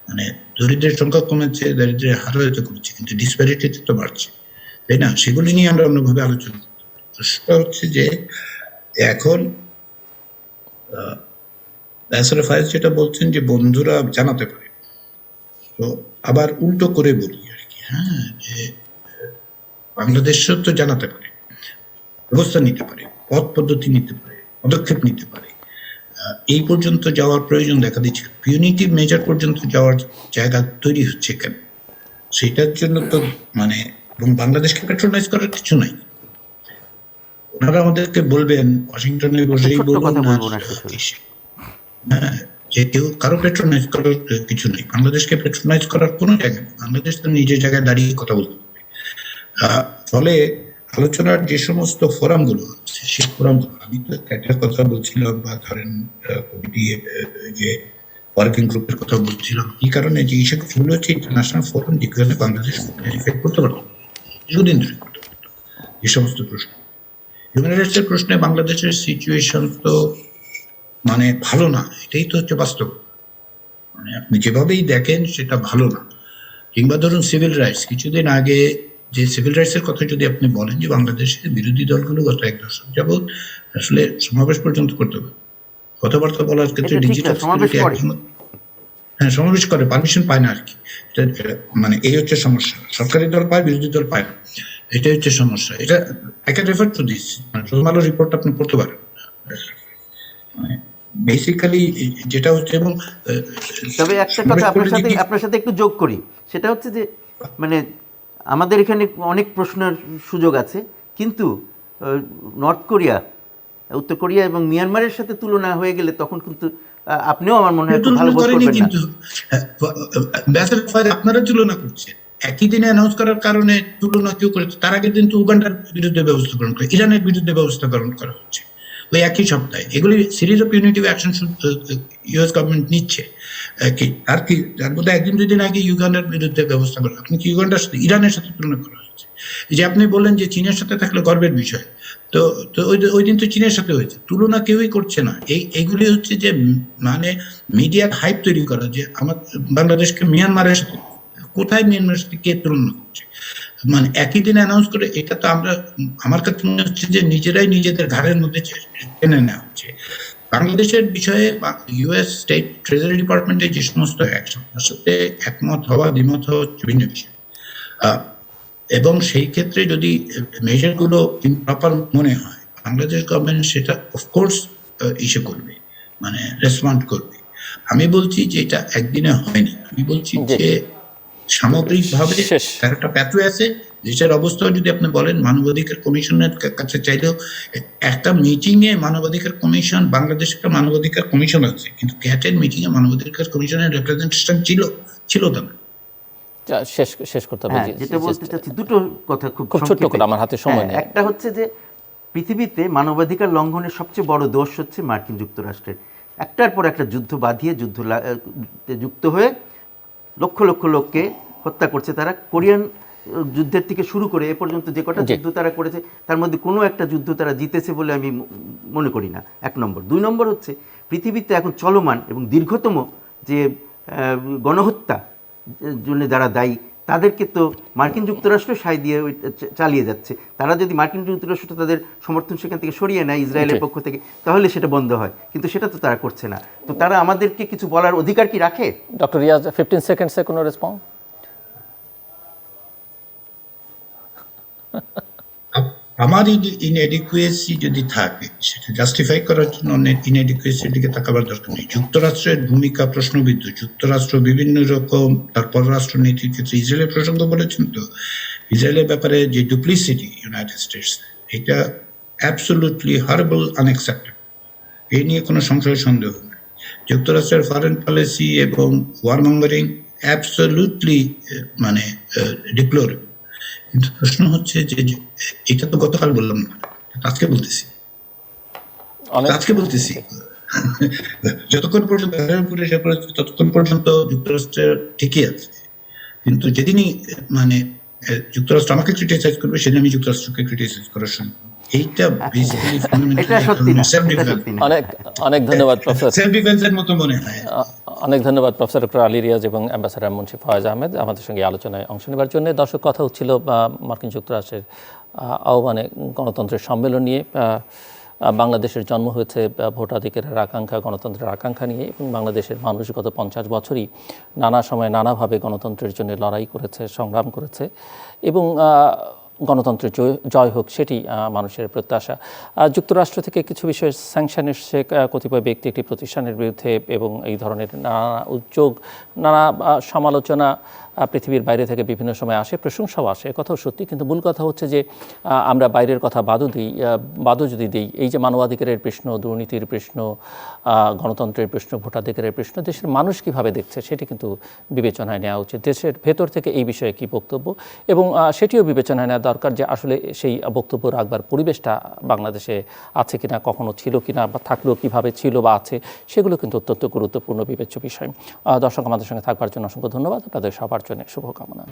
মানে দরিদ্রের সংখ্যা কমেছে, দারিদ্রের হার হয়তো কমেছে, কিন্তু ডিসপ্যারিটি তো বাড়ছে, তাই না? সেগুলি নিয়ে আমরা অন্যভাবে আলোচনা করতে পারি। প্রশ্নটা হচ্ছে যে এখন ফায়াজ যেটা বলছেন যে বন্ধুরা জানাতে পারে, তো আবার উল্টো করে বলি আর কি, হ্যাঁ, যে বাংলাদেশও তো জানাতে পারে, ব্যবস্থা নিতে পারে, পথ পদ্ধতি নিতে পারে, পদক্ষেপ নিতে পারে। এই পর্যন্ত যাওয়ার প্রয়োজন দেখা দিচ্ছে, পিউনিটিভ মেজার পর্যন্ত যাওয়ার জায়গা তৈরি হচ্ছে কেন? সেটার জন্য তো মানে, এবং বাংলাদেশকে প্যাট্রোনাইজ করার কিছু নাই। ওনারা আমাদেরকে বলবেন ওয়াশিংটনে বসেই বলুন না, হ্যাঁ, যে কেউ কারো প্যাট্রোনাইজ করার কিছু নেই, বাংলাদেশকে প্যাট্রোনাইজ করার কোনো জায়গা নেই। বাংলাদেশ তো নিজের জায়গায় দাঁড়িয়ে কথা বলতে পারবে। ফলে আলোচনার যে সমস্ত ফোরামগুলো আছে, সেই ফোরামগুলো, আমি তো একটা কথা বলছিলাম, বা ধরেন কমিটি যে ওয়ার্কিং গ্রুপের কথা বলছিলাম, এই কারণে যে সেগুলো হচ্ছে ইন্টারন্যাশনাল ফোরাম, যেখানে বাংলাদেশ করতে পারতো দীর্ঘদিন ধরে করতে পারতো এই সমস্ত প্রশ্ন। হিউম্যান রাইটসের প্রশ্নে বাংলাদেশের সিচুয়েশন তো মানে ভালো না, এটাই তো হচ্ছে বাস্তব। মানে আপনি যেভাবেই দেখেন সেটা ভালো না। কিংবা ধরুন সিভিল রাইটস, কিছুদিন আগে যে সিভিল রাইটস এর কথা যদি আপনি বলেন, যে বাংলাদেশের বিরোধী দলগুলো গত 1 দশক যাবৎ আসলে সমাবেশ পর্যন্ত করতে হবে, কথাবার্তা বলার ক্ষেত্রে ডিজিটাল সিকিউরিটি, হ্যাঁ সমাবেশ করে, পারমিশন পায় না আর কি। মানে এই হচ্ছে সমস্যা, সরকারি দল পায়, বিরোধী দল পায় না, এটাই হচ্ছে সমস্যা। এটা I can refer to this, মানে প্রথম আলো রিপোর্ট আপনি পড়তে পারেন। মানে বেসিক্যালি যেটা হচ্ছে, এবং তবে একটা কথা আপনার সাথে একটু যোগ করি, সেটা হচ্ছে যে মানে আমাদের এখানে অনেক প্রশ্নের সুযোগ আছে, কিন্তু নর্থ কোরিয়া, উত্তর কোরিয়া এবং মিয়ানমারের সাথে তুলনা হয়ে গেলে তখন কিন্তু আপনিও আমার মনে হয় ভালো বোধ করবেন না। কিন্তু আপনারা তুলনা করছেন, একই দিনে অ্যানাউন্স করার কারণে তুলনা কেউ করেছে। তার আগের দিন তো উগান্ডার বিরুদ্ধে ব্যবস্থা গ্রহণ করে, ইরানের বিরুদ্ধে ব্যবস্থা গ্রহণ করা হচ্ছে ওই একই সপ্তাহে। এগুলি series of punitive action US government নিচ্ছে। আর কি তার মধ্যে 1-2 দিন আগে ইউগান্ডার বিরুদ্ধে ব্যবস্থা করা, আপনি কি ইউগান্ডার সাথে ইরানের সাথে তুলনা করা হয়েছে? যে আপনি বললেন যে চীনের সাথে থাকলে গর্বের বিষয়, তো ওই দিন তো চীনের সাথে হয়েছে, তুলনা কেউই করছে না। এইগুলি হচ্ছে যে মানে মিডিয়ার হাইপ তৈরি করা, যে আমার বাংলাদেশকে মিয়ানমারের সাথে, কোথায় মিয়ানমারের সাথে কে তুলনা করছে? মানে একই দিন অ্যানাউন্স করে, এটা তো আমরা, আমার কাছে মনে হচ্ছে যে নিজেরাই নিজেদের ঘাড়ের মধ্যে টেনে নেওয়া হচ্ছে। বাংলাদেশের বিষয়ে ইউএস স্টেট ট্রেজারি ডিপার্টমেন্টের যে সমস্ত অ্যাকশন, তার সাথে একমত হওয়া দ্বিমত হওয়া ভিন্ন বিষয়, এবং সেই ক্ষেত্রে যদি মেজারগুলো ইমপ্রপার মনে হয়, বাংলাদেশ গভর্নমেন্ট সেটা অফকোর্স ইস্যু করবে, মানে রেসপন্ড করবে। আমি বলছি যে এটা একদিনে হয়নি, আমি বলছি যে সামগ্রিকভাবে তার একটা প্যাথওয়ে আছে। দেশের অবস্থা যদি আপনি বলেন, মানবাধিকার কমিশনের কাছে চাইলেও একটা মিটিংয়ে মানবাধিকার কমিশন, বাংলাদেশে একটা মানবাধিকার কমিশন আছে, কিন্তু ক্যাটের মিটিংয়ে মানবাধিকার কমিশনের রিপ্রেজেন্টেশন ছিল তো না। শেষ করতে হবে। যেটা বলতে চাচ্ছি, দুটো কথা খুব ছোট্ট করে, আমার হাতে সময় নেই। একটা হচ্ছে যে পৃথিবীতে মানবাধিকার লঙ্ঘনের সবচেয়ে বড় দোষ হচ্ছে মার্কিন যুক্তরাষ্ট্রের। একটার পর একটা যুদ্ধ বাঁধিয়ে যুক্ত হয়ে লক্ষ লক্ষ লোককে হত্যা করছে তারা। কোরিয়ান যুদ্ধের থেকে শুরু করে এ পর্যন্ত যে কটা যুদ্ধ তারা করেছে, তার মধ্যে কোনো একটা যুদ্ধ তারা জিতেছে বলে আমি মনে করি না, 1 নম্বর। 2 নম্বর হচ্ছে পৃথিবীতে এখন চলমান এবং দীর্ঘতম যে গণহত্যা জন্য যারা দায়ী, তাদেরকে তো মার্কিন যুক্তরাষ্ট্র সায় দিয়ে চালিয়ে যাচ্ছে। তারা যদি মার্কিন যুক্তরাষ্ট্র তাদের সমর্থন সেখান থেকে সরিয়ে নেয় ইসরায়েলের পক্ষ থেকে, তাহলে সেটা বন্ধ হয়, কিন্তু সেটা তো তারা করছে না। তো তারা আমাদেরকে কিছু বলার অধিকার কি রাখে? ডক্টর রিয়াজ, 15 সেকেন্ডসে কোনো রেসপন্স? আমার ইনএডিকুয়েসি যদি থাকে, সেটা জাস্টিফাই করার জন্য ইনএডিকুয়েসির দিকে তাকাবার দরকার নেই। যুক্তরাষ্ট্রের ভূমিকা প্রশ্নবিদ্ধ। যুক্তরাষ্ট্র বিভিন্ন রকম তার পররাষ্ট্র নীতির ক্ষেত্রে ইসরায়েলের প্রসঙ্গ বলেছেন, তো ইসরায়েলের ব্যাপারে যে ডুপ্লিসিটি ইউনাইটেড স্টেটস, এটা অ্যাবসোলুটলি হরেবল, আনএক্সেপ্টেবল। এই নিয়ে কোনো সংশয় সন্দেহ নেই। যুক্তরাষ্ট্রের ফরেন পলিসি এবং ওয়ারমঙ্গারিং অ্যাবসোলুটলি মানে ডিপ্লোরেবল। কিন্তু প্রশ্ন হচ্ছে যে এটা তো গতকাল বললাম না, আজকে বলতেছি। যতক্ষণ পর্যন্ত ততক্ষণ পর্যন্ত যুক্তরাষ্ট্র ঠিকই আছে, কিন্তু যেদিনই মানে যুক্তরাষ্ট্র আমাকে ক্রিটিসাইজ করবে, সেদিন আমি যুক্তরাষ্ট্রকে ক্রিটিসাইজ করার সময়। এইটা বেসিক্যালি অনেক ধন্যবাদ প্রফেসর। সেলফ ডিফেন্সের মতো মনে হয়। অনেক ধন্যবাদ প্রফেসর ডক্টর আলী রিয়াজ এবং অ্যাম্বাসেডর মুন্সি ফয়েজ আহমেদ আমাদের সঙ্গে আলোচনায় অংশ নেবার জন্য। দর্শক, কথা হচ্ছিল মার্কিন যুক্তরাষ্ট্রের আহ্বানে গণতন্ত্রের সম্মেলন নিয়ে। বাংলাদেশের জন্ম হয়েছে ভোটাধিকারের আকাঙ্ক্ষা, গণতন্ত্রের আকাঙ্ক্ষা নিয়ে, এবং বাংলাদেশের মানুষ গত 50 বছরই নানা সময় নানাভাবে গণতন্ত্রের জন্য লড়াই করেছে, সংগ্রাম করেছে, এবং গণতন্ত্রের জয় হোক সেটি মানুষের প্রত্যাশা। যুক্তরাষ্ট্র থেকে কিছু বিষয়ে স্যাংশন এসছে কতিপয় ব্যক্তি একটি প্রতিষ্ঠানের বিরুদ্ধে, এবং এই ধরনের নানা উদ্যোগ, নানা সমালোচনা পৃথিবীর বাইরে থেকে বিভিন্ন সময় আসে, প্রশংসাও আসে, কথাও সত্যি। কিন্তু মূল কথা হচ্ছে যে আমরা বাইরের কথা বাদও যদি দিই, এই যে মানবাধিকারের প্রশ্ন, দুর্নীতির প্রশ্ন, গণতন্ত্রের প্রশ্ন, ভোটাধিকারের প্রশ্ন, দেশের মানুষ কীভাবে দেখছে সেটি কিন্তু বিবেচনায় নেওয়া উচিত। দেশের ভেতর থেকে এই বিষয়ে কী বক্তব্য, এবং সেটিও বিবেচনায় নেওয়া দরকার যে আসলে সেই বক্তব্য রাখবার পরিবেশটা বাংলাদেশে আছে কিনা, কখনো ছিল কিনা, বা থাকলেও কীভাবে ছিল বা আছে, সেগুলো কিন্তু অত্যন্ত গুরুত্বপূর্ণ বিবেচ্য বিষয়। দর্শক, আমাদের সঙ্গে থাকবার জন্য অসংখ্য ধন্যবাদ। আপনাদের সবার জন্য শুভকামনা।